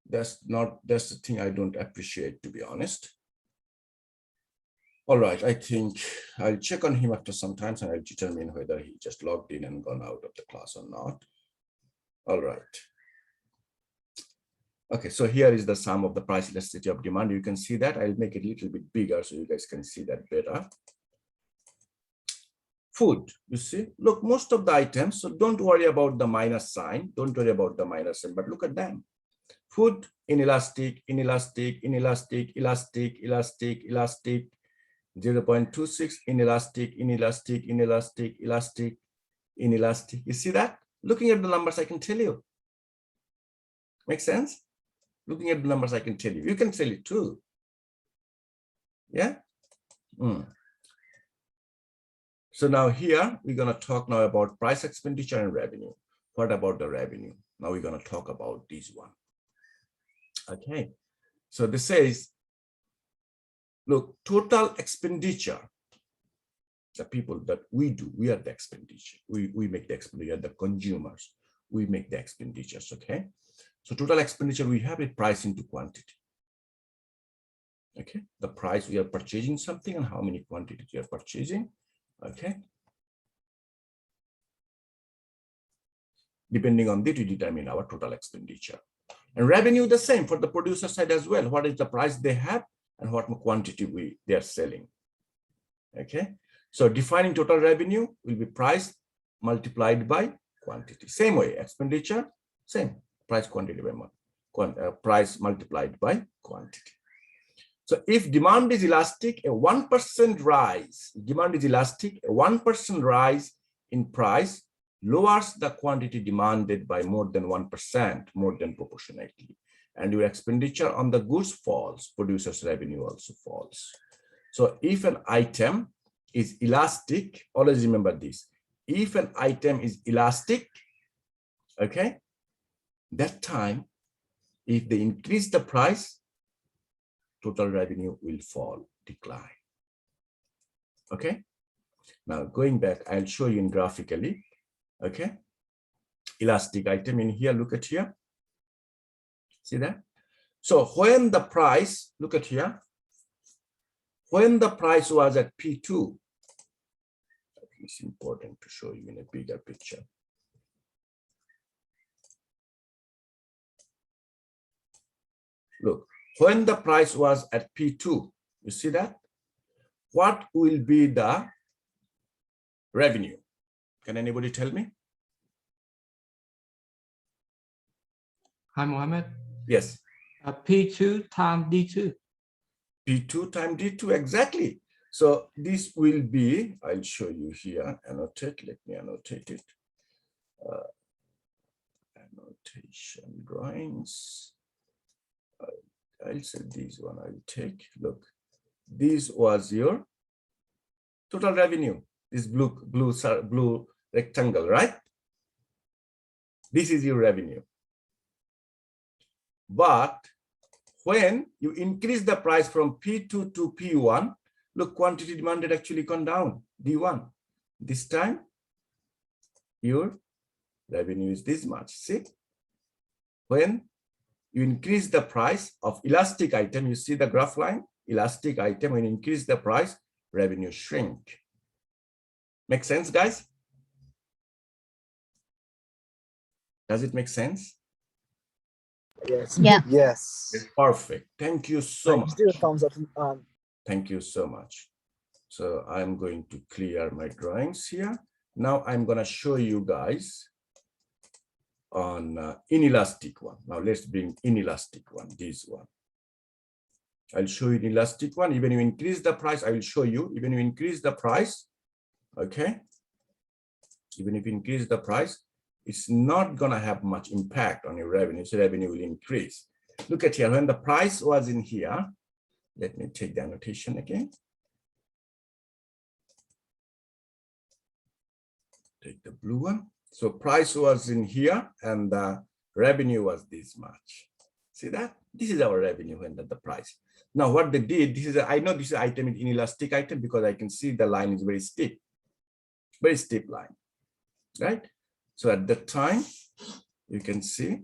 That's the thing I don't appreciate, to be honest. All right, I think I'll check on him after some time and I'll determine whether he just logged in and gone out of the class or not. All right. Okay, so here is the sum of the price elasticity of demand. You can see that. I'll make it a little bit bigger so you guys can see that better. Food, you see, look, most of the items, so don't worry about the minus sign, but look at them. Food, inelastic, 0.26, inelastic. You see that? Looking at the numbers, I can tell you. Make sense? Looking at the numbers, I can tell you. You can tell it too. Yeah? So now here, we're going to talk now about price, expenditure, and revenue. What about the revenue? Now we're going to talk about this one. Okay. So this says, look, total expenditure, the people that we do, we are the expenditure. We make the expenditure, the consumers. We make the expenditures, okay? So total expenditure, we have it priced into quantity. Okay, the price we are purchasing something and how many quantities we are purchasing. Okay. Depending on that, we determine our total expenditure. And revenue the same for the producer side as well. What is the price they have and what quantity they are selling. Okay. So defining total revenue will be price multiplied by quantity. Same way, expenditure, same price quantity by price multiplied by quantity. So if demand is elastic, a 1% rise, demand is elastic, a 1% rise in price lowers the quantity demanded by more than 1%, more than proportionately. And your expenditure on the goods falls, producer's revenue also falls. So if an item is elastic, always remember this. If an item is elastic, okay, that time, if they increase the price, total revenue will fall, decline. Okay. Now going back, I'll show you in graphically. Okay. Elastic item in here, look at here. See that? So when the price, look at here, when the price was at P2, it's important to show you in a bigger picture. Look, when the price was at P2, you see that? What will be the revenue? Can anybody tell me? Hi, Mohammed. Yes. P2 times D2. P2 times D2, exactly. So this will be, I'll show you here, annotate, let me annotate it. Annotation drawings. I'll say this one, I'll take, look, this was your total revenue, this blue rectangle, right? This is your revenue. But when you increase the price from P2 to P1, look, quantity demanded actually gone down, D1. This time, your revenue is this much, see? When you increase the price of elastic item, you see the graph line, elastic item, when you increase the price, revenue shrink. Make sense, guys? Does it make sense? Yes. Yeah. Yes. Perfect. Thank you so much. Do a thumbs up. Thank you so much. So I'm going to clear my drawings here. Now I'm going to show you guys on inelastic one. Now let's bring inelastic one, this one. I'll show you inelastic one. Even if you increase the price, I will show you. Even if you increase the price, okay? Even if you increase the price, it's not going to have much impact on your revenue. So revenue will increase. Look at here, when the price was in here, let me take the annotation again. Take the blue one. So price was in here and the revenue was this much. See that? This is our revenue when the price. Now what they did, this is, I know this is item in inelastic item because I can see the line is very steep line, right? So at that time, you can see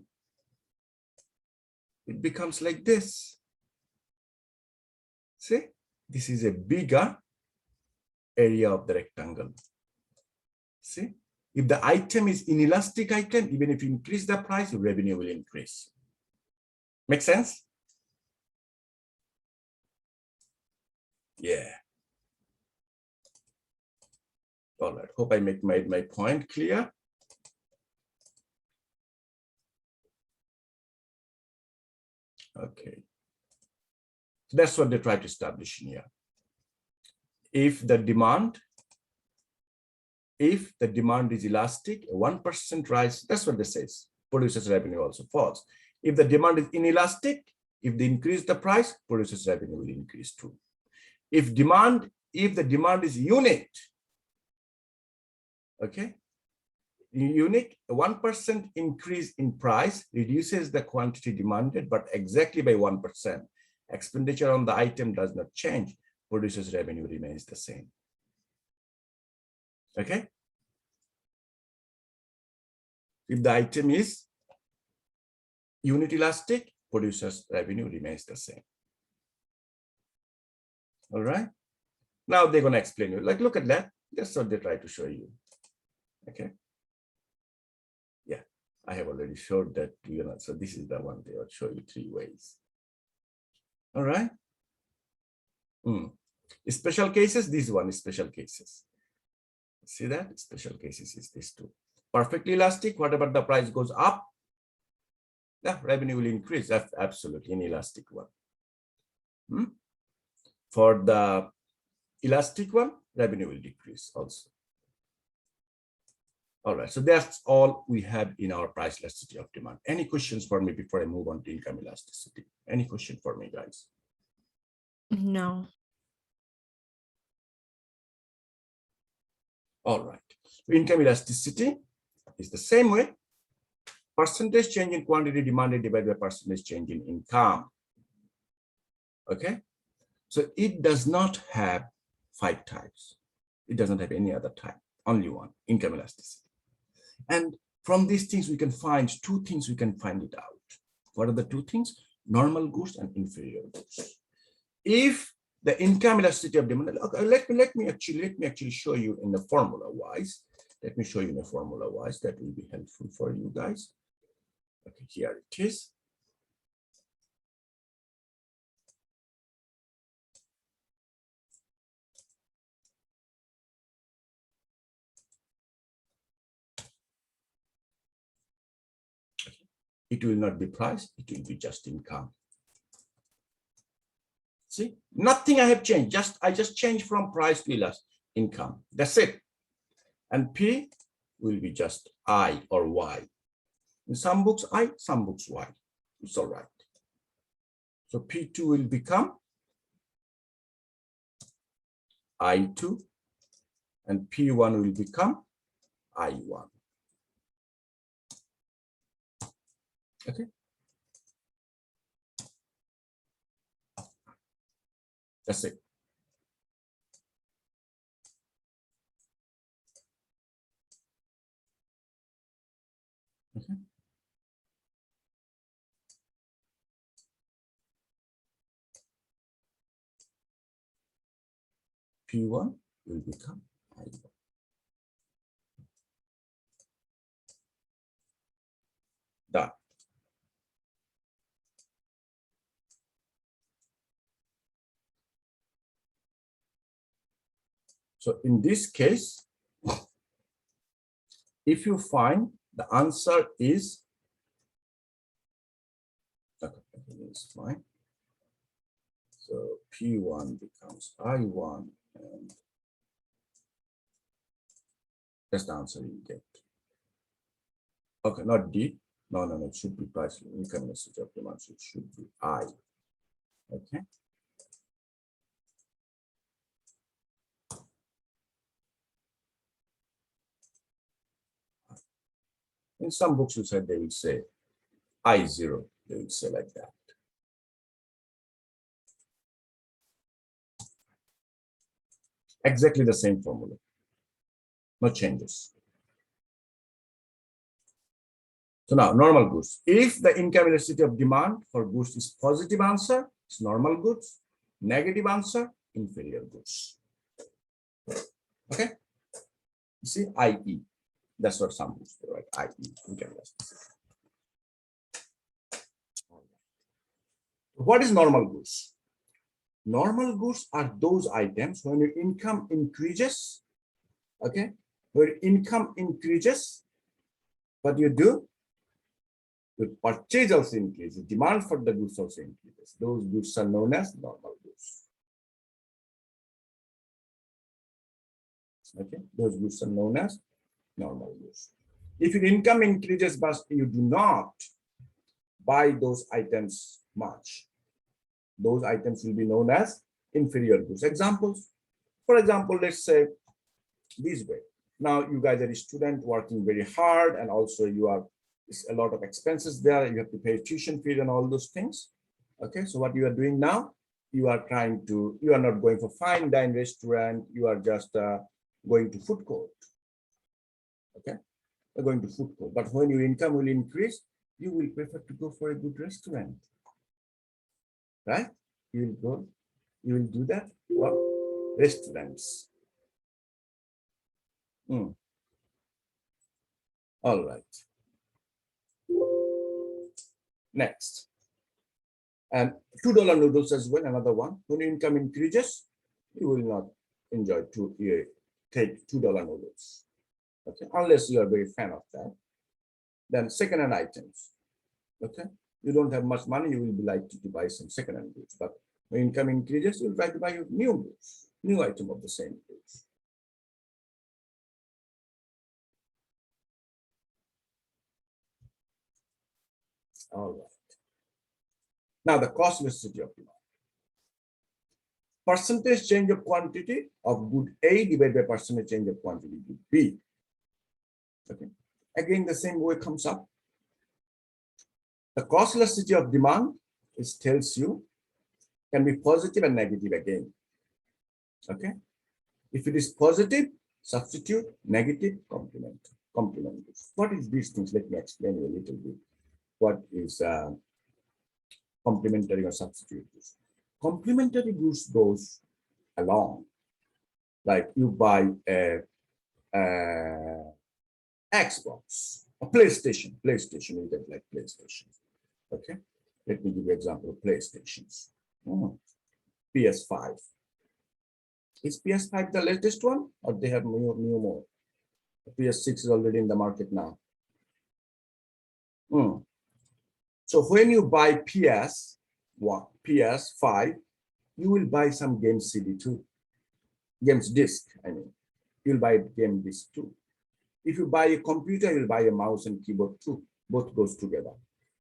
it becomes like this. See, this is a bigger area of the rectangle. See, if the item is inelastic item, even if you increase the price, your revenue will increase. Make sense? Yeah. All right. Hope I made my point clear. Okay. So that's what they try to establish in here. If the demand is elastic, a 1% rise, that's what this says, produces revenue also falls. If the demand is inelastic, if they increase the price, produces revenue will increase too. If the demand is unit, okay, unique, a 1% increase in price reduces the quantity demanded, but exactly by 1%. Expenditure on the item does not change, produces revenue remains the same. Okay. If the item is unit elastic, produces revenue remains the same. All right. Now they're going to explain you. Like, look at that. That's what they try to show you. Okay. Yeah, I have already showed that. So this is the one they will show you 3 ways. All right. Special cases. This one is special cases. See that? Special cases is this too. Perfectly elastic. Whatever the price goes up, the revenue will increase. That's absolutely an elastic one. For the elastic one, revenue will decrease also. All right, so that's all we have in our price elasticity of demand. Any questions for me before I move on to income elasticity? Any question for me, guys? No. All right. Income elasticity is the same way. Percentage change in quantity demanded divided by percentage change in income. Okay. So it does not have 5 types. It doesn't have any other type, only one, income elasticity. And from these things, we can find 2 things we can find it out. What are the 2 things? Normal goods and inferior goods. If the income elasticity of demand, okay, let me actually show you in the formula wise. Let me show you in a formula wise, that will be helpful for you guys. Okay, here it is. It will not be price, it will be just income. See, nothing I have changed, I just changed from price to income. That's it. And P will be just I or Y. In some books I, some books Y. It's all right. So P2 will become I2 and P1 will become I1. Okay. That's it. Okay. P1 will become I1. Done. So in this case, if you find the answer is, okay, it's fine. So P1 becomes I1 and that's the answer you get. Okay, not D. No, it should be price income elasticity of demand. So it should be I. Okay. In some books, you said they will say I0. They will say like that. Exactly the same formula. No changes. So now, normal goods. If the income elasticity of demand for goods is positive answer, it's normal goods. Negative answer, inferior goods. Okay. You see, IE. That's what some books do, right? IE, income elasticity. What is normal goods? Normal goods are those items when your income increases. Okay. When income increases, what do? The purchase also increases, demand for the goods also increases. Those goods are known as normal goods. Okay, those goods are known as normal goods. If your income increases but you do not buy those items much, those items will be known as inferior goods. Examples, for example, let's say this way. Now you guys are a student working very hard and also you are a lot of expenses there. You have to pay tuition fees and all those things. Okay, so what you are doing now, you are not going for fine dine restaurant, you are just going to food court. Okay, you're going to food court. But when your income will increase, you will prefer to go for a good restaurant. Right? You will do that for restaurants. All right. Next. And $2 noodles as well, another one. When your income increases, you will not enjoy take $2 noodles. Okay, unless you are very fan of that. Then second-hand items. Okay, you don't have much money, you will be likely to buy some second-hand goods. But when income increases, you'll try to buy new goods, new item of the same goods. All right. Now the cost elasticity of demand. percentage change of quantity of good A divided by percentage change of quantity good B. Okay. Again, the same way comes up. The cross elasticity of demand tells you can be positive and negative again. Okay. If it is positive, substitute, negative, complement. What is these things? Let me explain you a little bit. What is complementary or substitute? Complementary goods goes along. Like you buy a Xbox, a PlayStation, you get like PlayStation. Okay, let me give you an example of PlayStations. PS5. Is PS5 the latest one, or they have new more? The PS6 is already in the market now. So when you buy PS5, you will buy some game CD too. Games disc, I mean. You'll buy game disc too. If you buy a computer, you'll buy a mouse and keyboard too. Both goes together.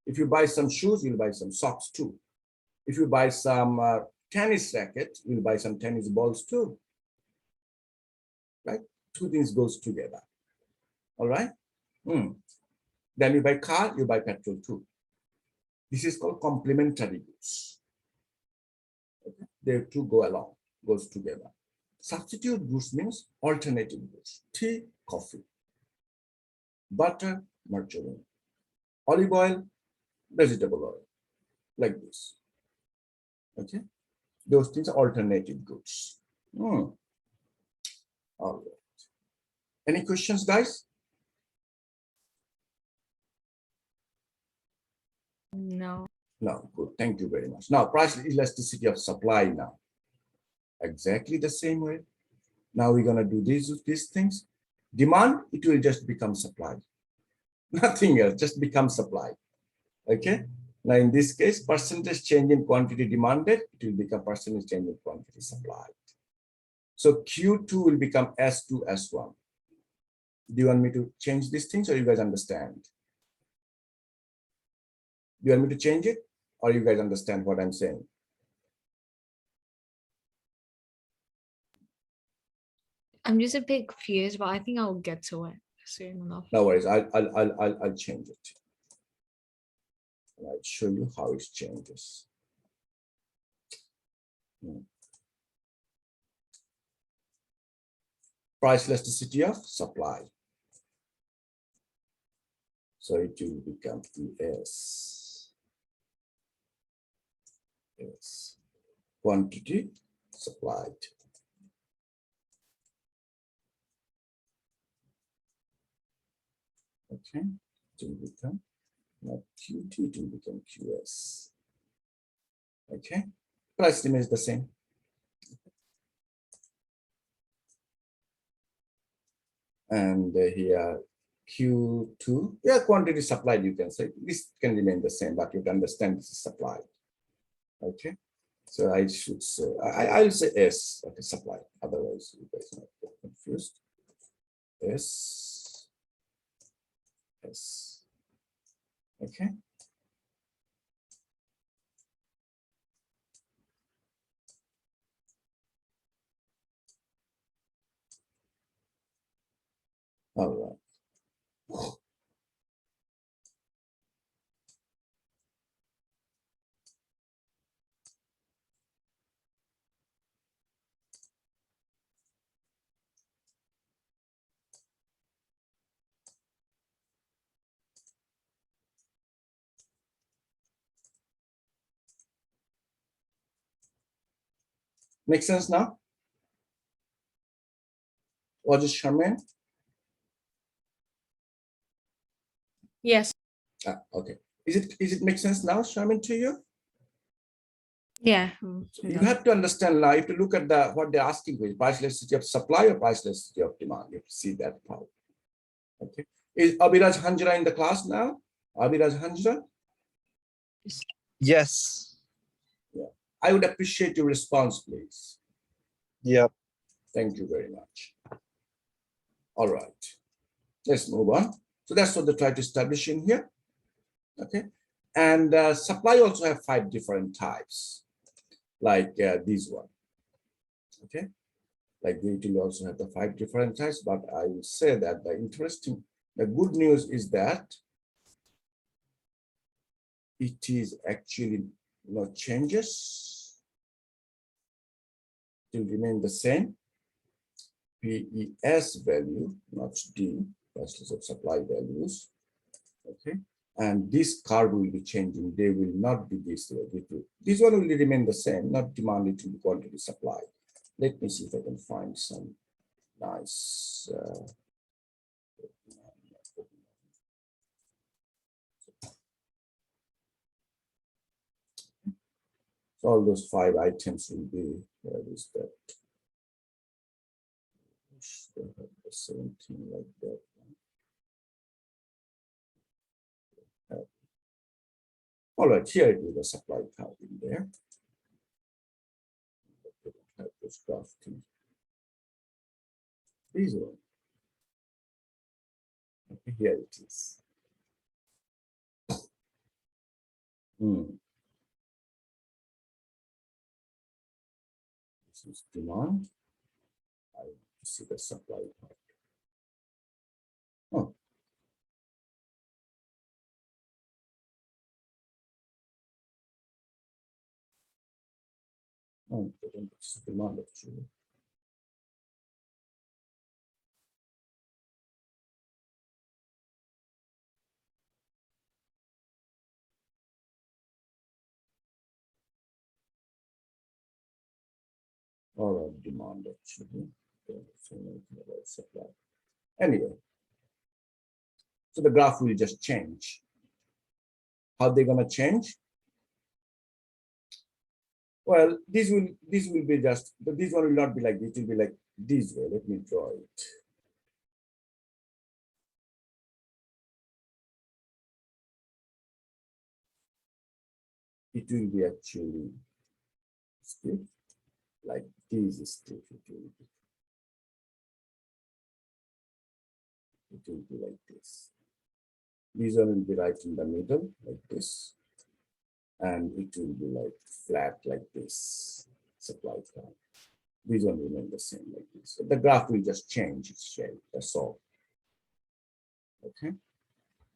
If you buy some shoes, you'll buy some socks too. If you buy some tennis racket, you'll buy some tennis balls too. Right? Two things goes together. All right? Then you buy car, you buy petrol too. This is called complementary goods. Okay? They two goes together. Substitute goods means alternative goods. Tea, coffee. Butter, margarine. Olive oil, vegetable oil. Like this. Okay? Those things are alternative goods. All right. Any questions, guys? No. No, good. Thank you very much. Now, price elasticity of supply now. Exactly the same way. Now we're going to do these things. Demand, it will just become supply. Nothing else, just become supply. Okay? Now, in this case, percentage change in quantity demanded, it will become percentage change in quantity supplied. So Q2 will become S2, S1. Do you want me to change these things, or you guys understand? Do you want me to change it, or you guys understand what I'm saying? I'm just a bit confused, but I think I'll get to it soon enough. No worries, I'll change it. And I'll show you how it changes. Price elasticity of supply. So it will become ES. Yes. Quantity supplied. Okay, it will become not QT, it will become QS. Okay, price remains the same. And here Q2, yeah, quantity supplied, you can say this can remain the same, but you can understand this is supplied. Okay, so I should say I'll say S, okay, supply. Otherwise, you guys might get confused. S. Okay. All right. Make sense now? Was it Charmaine? Yes. Okay. Is it make sense now, Charmaine, to you? Yeah. You have to understand now. If you look at what they're asking for, price elasticity of supply or price elasticity of demand, you have to see that part. Okay. Is Abhiraj Hanjra in the class now? Abhiraj Hanjra? Yes. Yeah. I would appreciate your response, please. Yep. Thank you very much. All right. Let's move on. So that's what they try to establish in here. Okay. And supply also have 5 different types, like this one. Okay, like it will also have the 5 different types, but I will say that the good news is that it is actually no changes. It will remain the same. PES value, not D, price list of supply values. Okay, and this curve will be changing. They will not be this way. This one will remain the same, not demanded to be quantity supply. Let me see if I can find some nice. So all those 5 items will be, where is that? They have the same thing like that. All right, here it is the supply curve in there. Have this graph thing. This one. Okay, here it is. This is demand. I see the supply part. Oh. Oh, it's demand actually. Or demand actually. Supply. Anyway, so the graph will just change. How they gonna change? Well, this will be just, but this one will not be like this. It will be like this way. Let me draw it. It will be actually stiff, like this is stiff. It will be like this. This one will be right in the middle, like this. And it will be like flat like this, supply curve. These one remain the same like this. So the graph will just change its shape, that's all. Okay.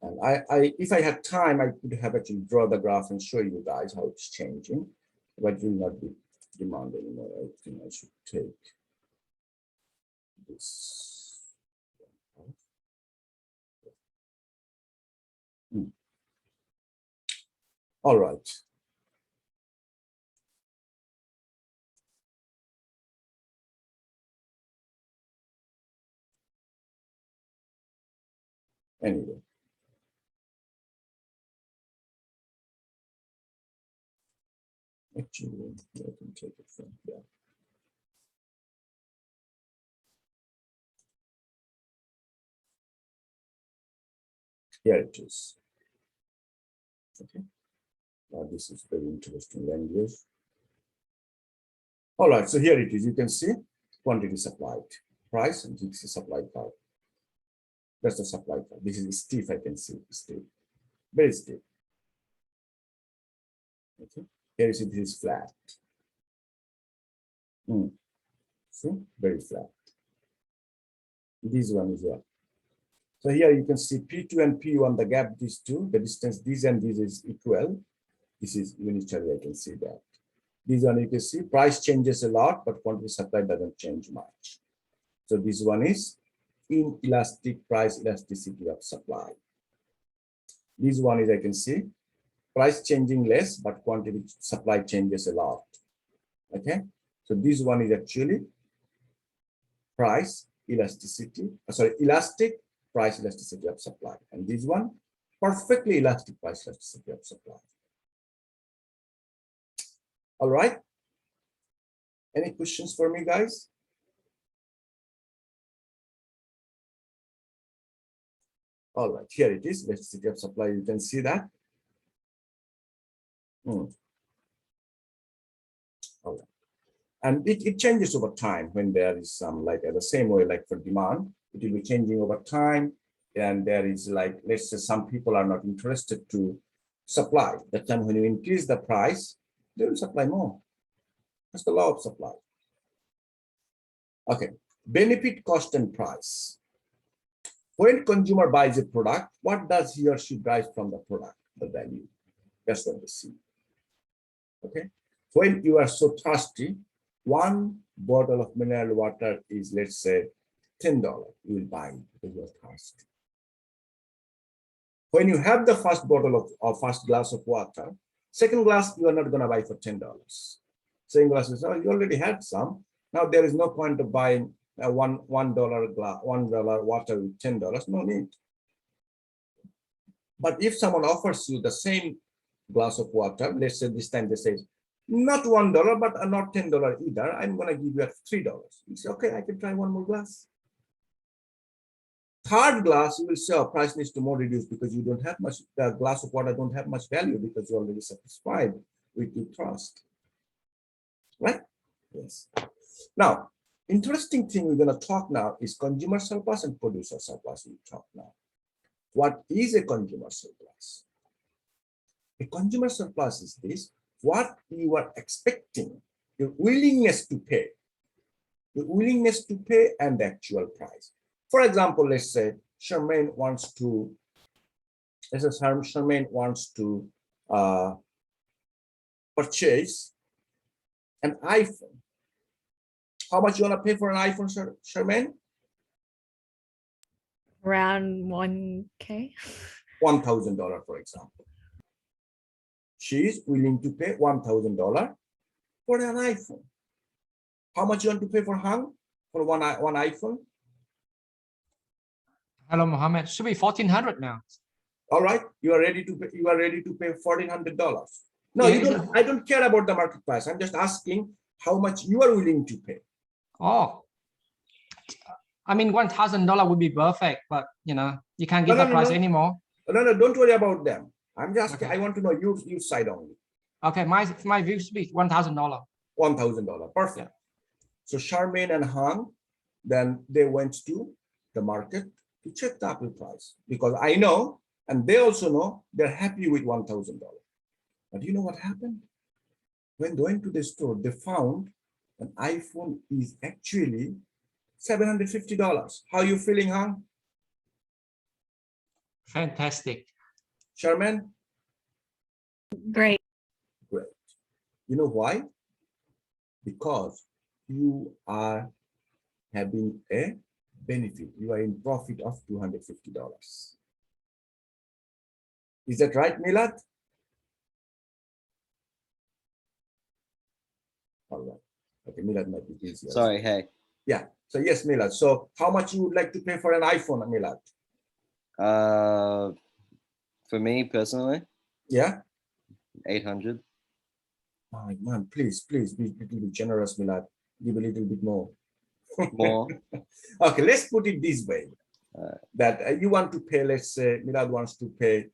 And if I had time, I could have actually draw the graph and show you guys how it's changing, but it will not be demand anymore. I think I should take this. All right. Anyway. Actually, I can take it from there. Here it is. Okay. Now this is very interesting language. All right, so here it is. You can see quantity supplied, price, and this is supply curve. That's the supply curve. This is stiff, I can see, stiff, very stiff. Okay, here you see this is flat. See, very flat. This one is here. So here you can see P2 and P1, the gap, these two, the distance, this and this is equal. This is unitary, I can see that. This one you can see price changes a lot, but quantity supply doesn't change much. So this one is inelastic price elasticity of supply. This one is, I can see, price changing less, but quantity supply changes a lot. Okay, so this one is actually price elasticity, elastic price elasticity of supply. And this one, perfectly elastic price elasticity of supply. All right. Any questions for me, guys? All right, here it is, elasticity of supply. You can see that. All right. And it changes over time when there is some, like the same way, like for demand, it will be changing over time. And there is like, let's say some people are not interested to supply. That time when you increase the price, they will supply more. That's the law of supply. Okay, benefit, cost, and price. When consumer buys a product, what does he or she derive from the product? The value. That's what they see. Okay. When you are so thirsty, one bottle of mineral water is, let's say, $10. You will buy it because you are thirsty. When you have the first bottle of first glass of water, second glass you are not going to buy for $10. Second glass is, oh, you already had some. Now there is no point of buying a $1 glass, $1 water with $10. No need. But if someone offers you the same glass of water, let's say this time they say, not $1, but not $10 either, I'm going to give you at $3. You say, okay, I can try one more glass. Third glass, you will say, oh, price needs to more reduce because you don't have much, the glass of water don't have much value because you're already satisfied with your thirst. Right? Yes. Now, interesting thing we're going to talk now is consumer surplus and producer surplus. We'll talk now. What is a consumer surplus? A consumer surplus is this, what you are expecting, your willingness to pay. The willingness to pay and the actual price. For example, let's say Charmaine wants to purchase an iPhone. How much you want to pay for an iPhone, Charmaine? Around 1K. $1,000, for example. She is willing to pay $1,000 for an iPhone. How much you want to pay for Hang for one iPhone? Hello, Mohammed. Should be 1,400 now. All right, you are ready to pay. You are ready to pay $1,400. No, Yeah, you don't. I don't care about the market price. I'm just asking how much you are willing to pay. Oh, I mean, $1,000 would be perfect, but you know, you can't give No, that no, price no. anymore. No, don't worry about them. I'm just. Okay. I want to know your side only. Okay, my view should be $1,000. $1,000. Perfect. Yeah. So Charmaine and Han, then they went to the market to check the apple price because I know, and they also know, they're happy with $1,000. But you know what happened? When going to the store, they found an iPhone is actually $750. How are you feeling, Han? Fantastic. Charmaine? Great. Great. You know why? Because you are having a benefit. You are in profit of $250. Is that right, Milad? All right. Okay, Milad might be busy. Sorry, hey. Yeah. So yes, Milad. So how much you would like to pay for an iPhone, Milad? For me personally, Yeah. 800. My man, please be a little bit generous, Milad. Give a little bit more. More. Okay, let's put it this way. Alright. That you want to pay, let's say Milad wants to pay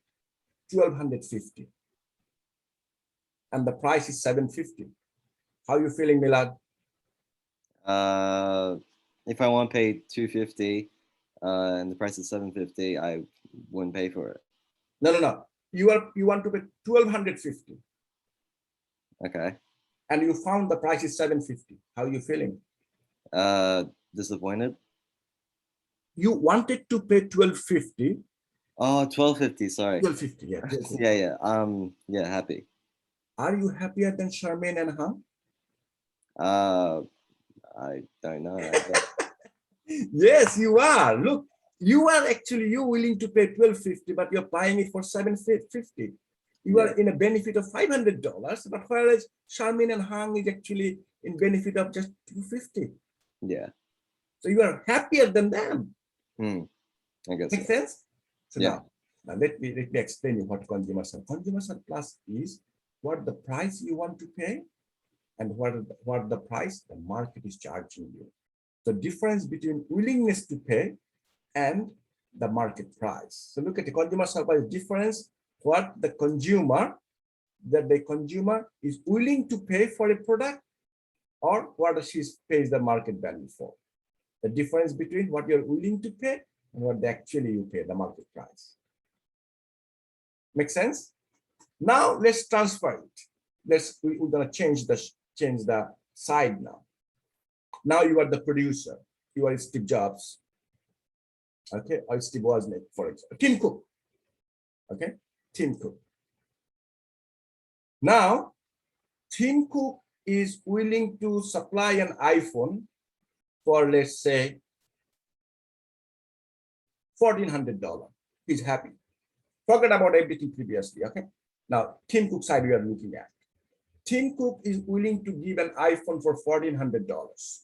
$1,250. And the price is $750. How are you feeling, Milad? If I want to pay $250, and the price is $750, I wouldn't pay for it. No. You want to pay $1,250. Okay. And you found the price is $750. How are you feeling? Disappointed. You wanted to pay $1,250. Oh, $1,250. Sorry. $1,250, yeah. $1,250. Yeah. Yeah, happy. Are you happier than Charmaine and Han? I don't know. Yes, you are. Look, you willing to pay $1,250, but you're buying it for $750. You are in a benefit of $500, but whereas Charmaine and Han is actually in benefit of just $250. Yeah. So you are happier than them. I guess. Make sense? So Yeah. now let me explain you what consumer surplus. Consumer surplus is what the price you want to pay and what the price the market is charging you. The difference between willingness to pay and the market price. So look at the consumer surplus difference, what the consumer is willing to pay for a product or what she pays the market value for. The difference between what you're willing to pay and what actually you pay, the market price. Make sense? Now let's transfer it. We're gonna change the side now. Now you are the producer. You are Steve Jobs. Okay, or Steve Wozniak, for example. Tim Cook. Okay, Tim Cook. Now, Tim Cook is willing to supply an iPhone for, let's say, $1,400. He's happy. Forget about everything previously, okay? Now, Tim Cook side we are looking at. Tim Cook is willing to give an iPhone for $1,400.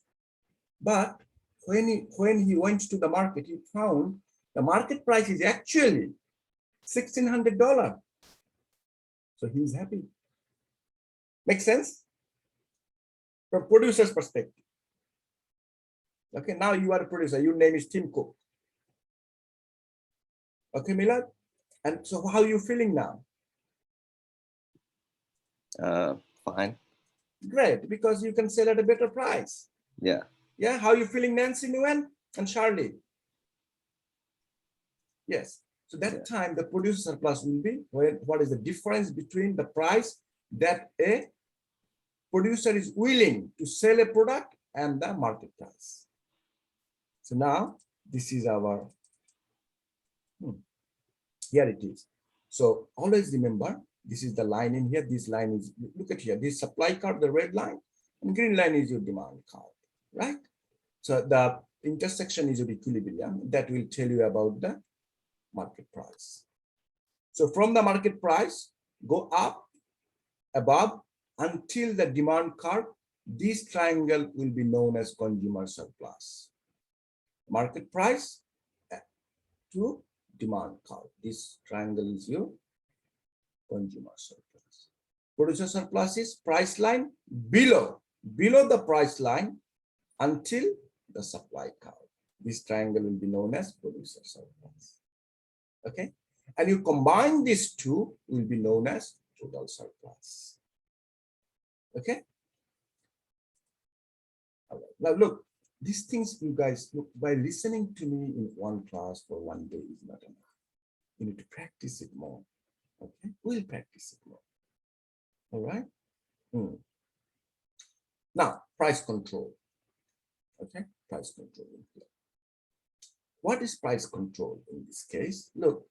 But when he went to the market, he found the market price is actually $1,600. So he's happy. Make sense? From producer's perspective. Okay, now you are a producer. Your name is Tim Cook. Okay, Milad? And so how are you feeling now? Fine. Great, because you can sell at a better price. Yeah. Yeah, how are you feeling, Nancy Nguyen and Charlie? Yes. So that time the producer surplus will be what is the difference between the price that a producer is willing to sell a product and the market price. So now this is our, here it is. So always remember, this is the line in here. This line is, look at here, this supply curve, the red line, and green line is your demand curve, right? So the intersection is your equilibrium. That will tell you about the market price. So from the market price, go up above until the demand curve. This triangle will be known as consumer surplus. Market price to demand curve. This triangle is your consumer surplus. Producer surplus is price line below the price line until the supply curve. This triangle will be known as producer surplus. Okay, and you combine these two will be known as total surplus. Okay. All right. Now look, these things you guys look by listening to me in one class for one day is not enough. You need to practice it more. Okay, we'll practice it more. All right. Now, price control. Okay, price control. What is price control in this case? Look,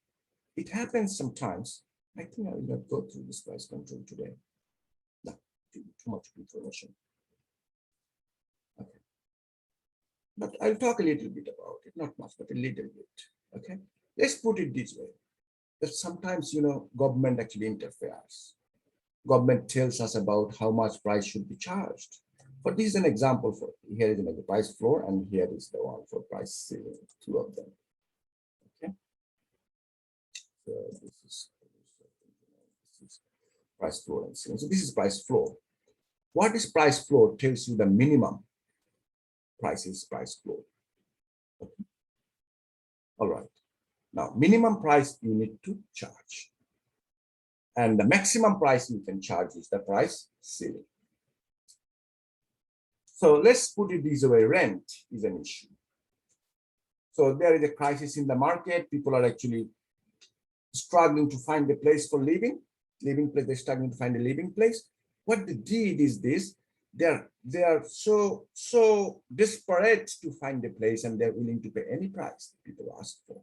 it happens sometimes. I think I will not go through this price control today. No, too much information. Okay. But I'll talk a little bit about it, not much, but a little bit. Okay, let's put it this way. That sometimes, government actually interferes. Government tells us about how much price should be charged. But this is an example for, here is the price floor, and here is the one for price ceiling, two of them. Okay. So this is price floor and ceiling. So this is price floor. What is price floor tells you the minimum price is price floor. Okay. All right. Now, minimum price you need to charge. And the maximum price you can charge is the price ceiling. So let's put it this way, rent is an issue. So there is a crisis in the market. People are actually struggling to find a place for living place. They're struggling to find a living place. What they did is this, they are so desperate to find a place, and they're willing to pay any price people ask for.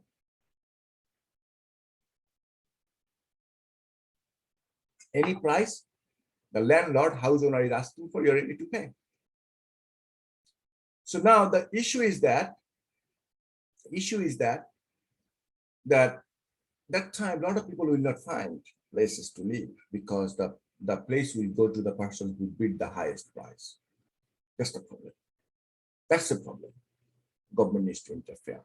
Any price the landlord, house owner is asking for, you're ready to pay. So now the issue is that that time a lot of people will not find places to live because the place will go to the person who bid the highest price. That's the problem. That's the problem. Government needs to interfere.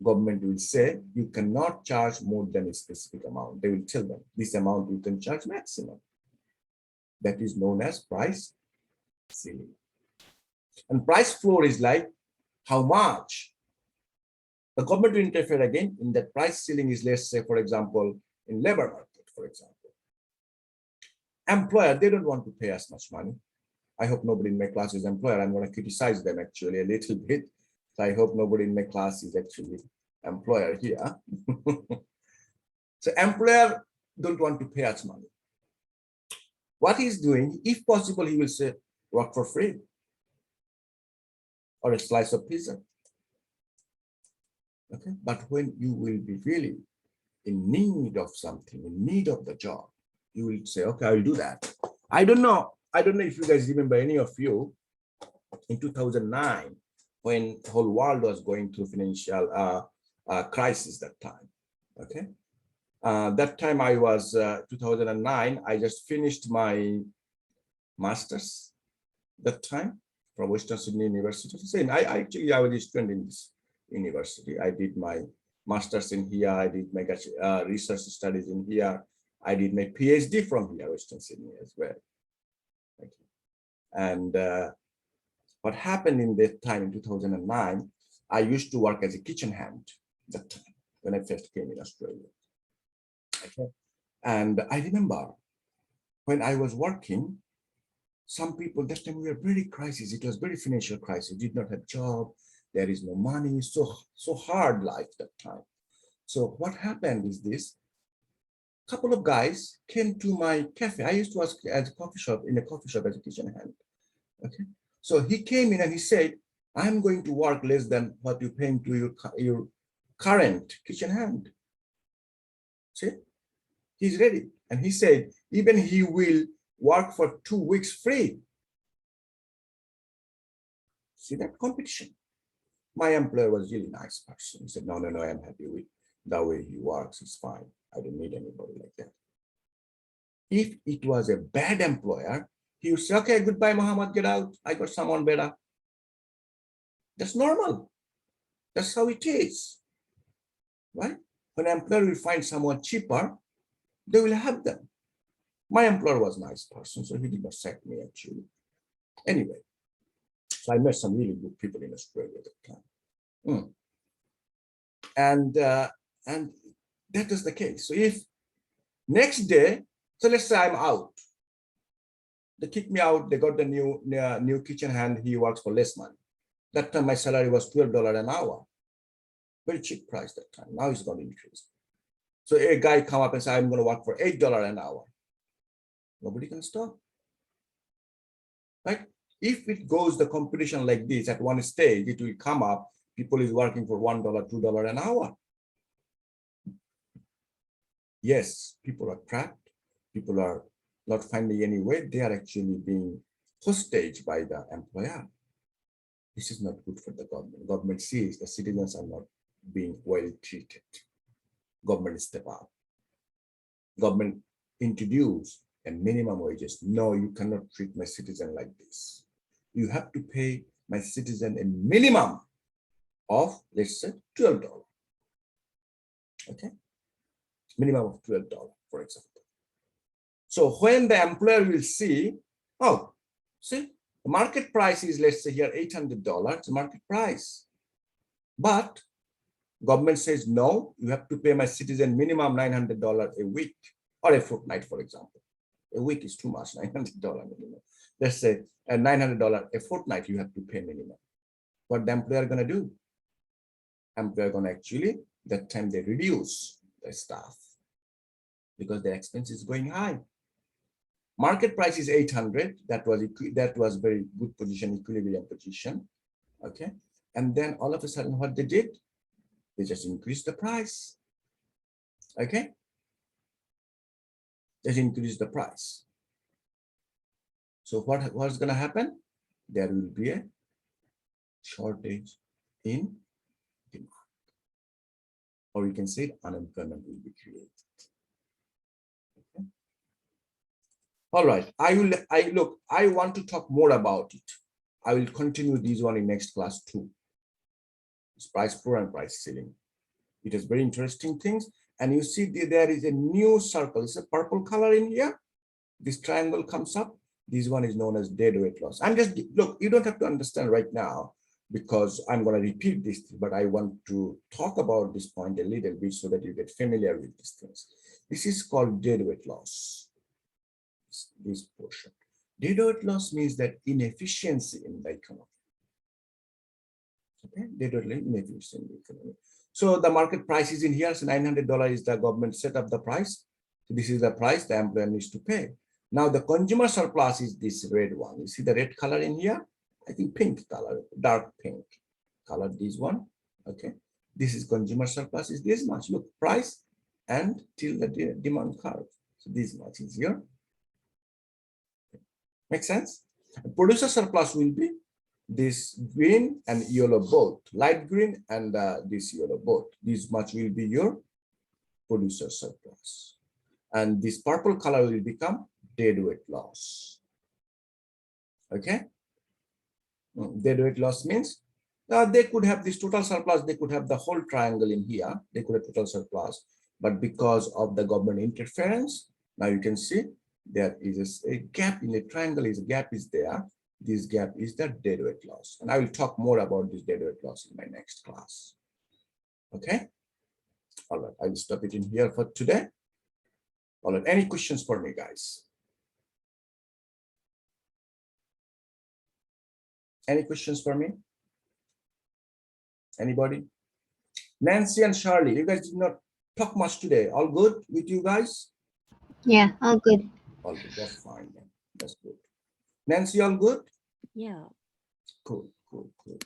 Government will say you cannot charge more than a specific amount. They will tell them this amount you can charge maximum. That is known as price ceiling. And price floor is like how much. The government will interfere again in that price ceiling is, let's say, for example, in labor market, for example. Employer, they don't want to pay as much money. I hope nobody in my class is employer. I'm going to criticize them actually a little bit. So I hope nobody in my class is actually employer here. So employer don't want to pay us money. What he's doing, if possible, he will say, work for free. or a slice of pizza. Okay, but when you will be really in need of something, in need of the job, you will say, okay, I'll do that. I don't know if you guys remember, any of you, in 2009, when the whole world was going through financial crisis that time. Okay, that time I was 2009. I just finished my master's that time from Western Sydney University. Same. I was a student in this university. I did my master's in here. I did my research studies in here. I did my PhD from here, Western Sydney as well. Okay. And what happened in that time in 2009, I used to work as a kitchen hand that time when I first came in Australia. Okay. And I remember when I was working, some people, that time we were very crisis. It was very financial crisis. Did not have job. There is no money. So hard life that time. So what happened is this. Couple of guys came to my cafe. I used to work as a coffee shop as a kitchen hand. Okay. So he came in and he said, I'm going to work less than what you're paying to your current kitchen hand. See, he's ready. And he said, even he will work for 2 weeks free. See that competition? My employer was really nice person. He said, no, I'm happy with the way he works. It's fine. I don't need anybody like that. If it was a bad employer, he would say, okay, goodbye, Muhammad, get out. I got someone better. That's normal. That's how it is, right? When an employer will find someone cheaper, they will have them. My employer was a nice person, so he did not sack me actually. Anyway, so I met some really good people in Australia at that time. And that is the case. So if next day, so let's say I'm out, they kick me out, they got the new kitchen hand, he works for less money. That time my salary was $12 an hour. Very cheap price that time. Now it's going to increase. So a guy come up and say, I'm going to work for $8 an hour. Nobody can stop. Right? If it goes the competition like this at one stage, it will come up, people is working for $1, $2 an hour. Yes, people are trapped. People are not finding any way. They are actually being hostage by the employer. This is not good for the government. Government sees the citizens are not being well treated. Government step up. Government introduce a minimum wages. No, you cannot treat my citizen like this. You have to pay my citizen a minimum of, let's say, $12. Okay, minimum of $12, for example. So when the employer will see, oh, see, the market price is, let's say here, $800, it's market price. But government says, no, you have to pay my citizen minimum $900 a week or a fortnight, for example. A week is too much, $900 minimum. Let's say $900 a fortnight you have to pay minimum. What the employer gonna do? Employer gonna actually, that time they reduce the staff because the expense is going high. Market price is 800. That was very good position, equilibrium position. Okay, and then all of a sudden, what they did? They just increased the price. Okay, just increase the price. So what's going to happen? There will be a shortage in demand, or you can say unemployment will be created. Okay. All right, I want to talk more about it. I will continue this one in next class too. It's price floor and price ceiling. It is very interesting things. And you see there is a new circle. It's a purple color in here. This triangle comes up. This one is known as deadweight loss. I'm just, look, you don't have to understand right now because I'm going to repeat this, but I want to talk about this point a little bit so that you get familiar with these things. This is called deadweight loss. This portion. Deadweight loss means that inefficiency in the economy. Okay, deadweight inefficiency in the economy. So the market price is in here. So $900 is the government set up the price. So this is the price the employer needs to pay. Now the consumer surplus is this red one. You see the red color in here? I think pink color, dark pink color, this one. Okay, this is consumer surplus is this much. Look, price and till the demand curve. So this much is here. Make sense? Producer surplus will be this green and yellow both, light green and this yellow both. This much will be your producer surplus. And this purple color will become deadweight loss. Okay? Deadweight loss means they could have this total surplus, they could have the whole triangle in here, they could have total surplus, but because of the government interference, now you can see there is a gap in the triangle, is a gap is there. This gap is the deadweight loss. And I will talk more about this deadweight loss in my next class. Okay? All right, I will stop it in here for today. All right, any questions for me, guys? Any questions for me? Anybody? Nancy and Charlie, you guys did not talk much today. All good with you guys? Yeah, all good. All good, that's fine then. That's good. Nancy, all good? Yeah. Cool, cool, cool.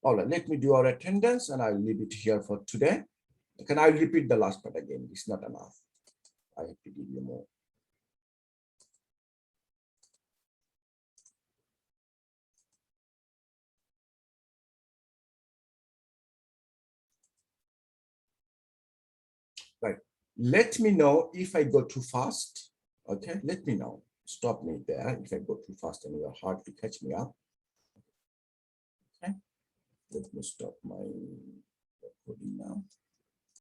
All right, let me do our attendance and I'll leave it here for today. Can I repeat the last part again? It's not enough. I have to give you more. Right. Let me know if I go too fast. Okay, let me know. Stop me there if I go too fast and you're hard to catch me up. Okay, let me stop my recording now.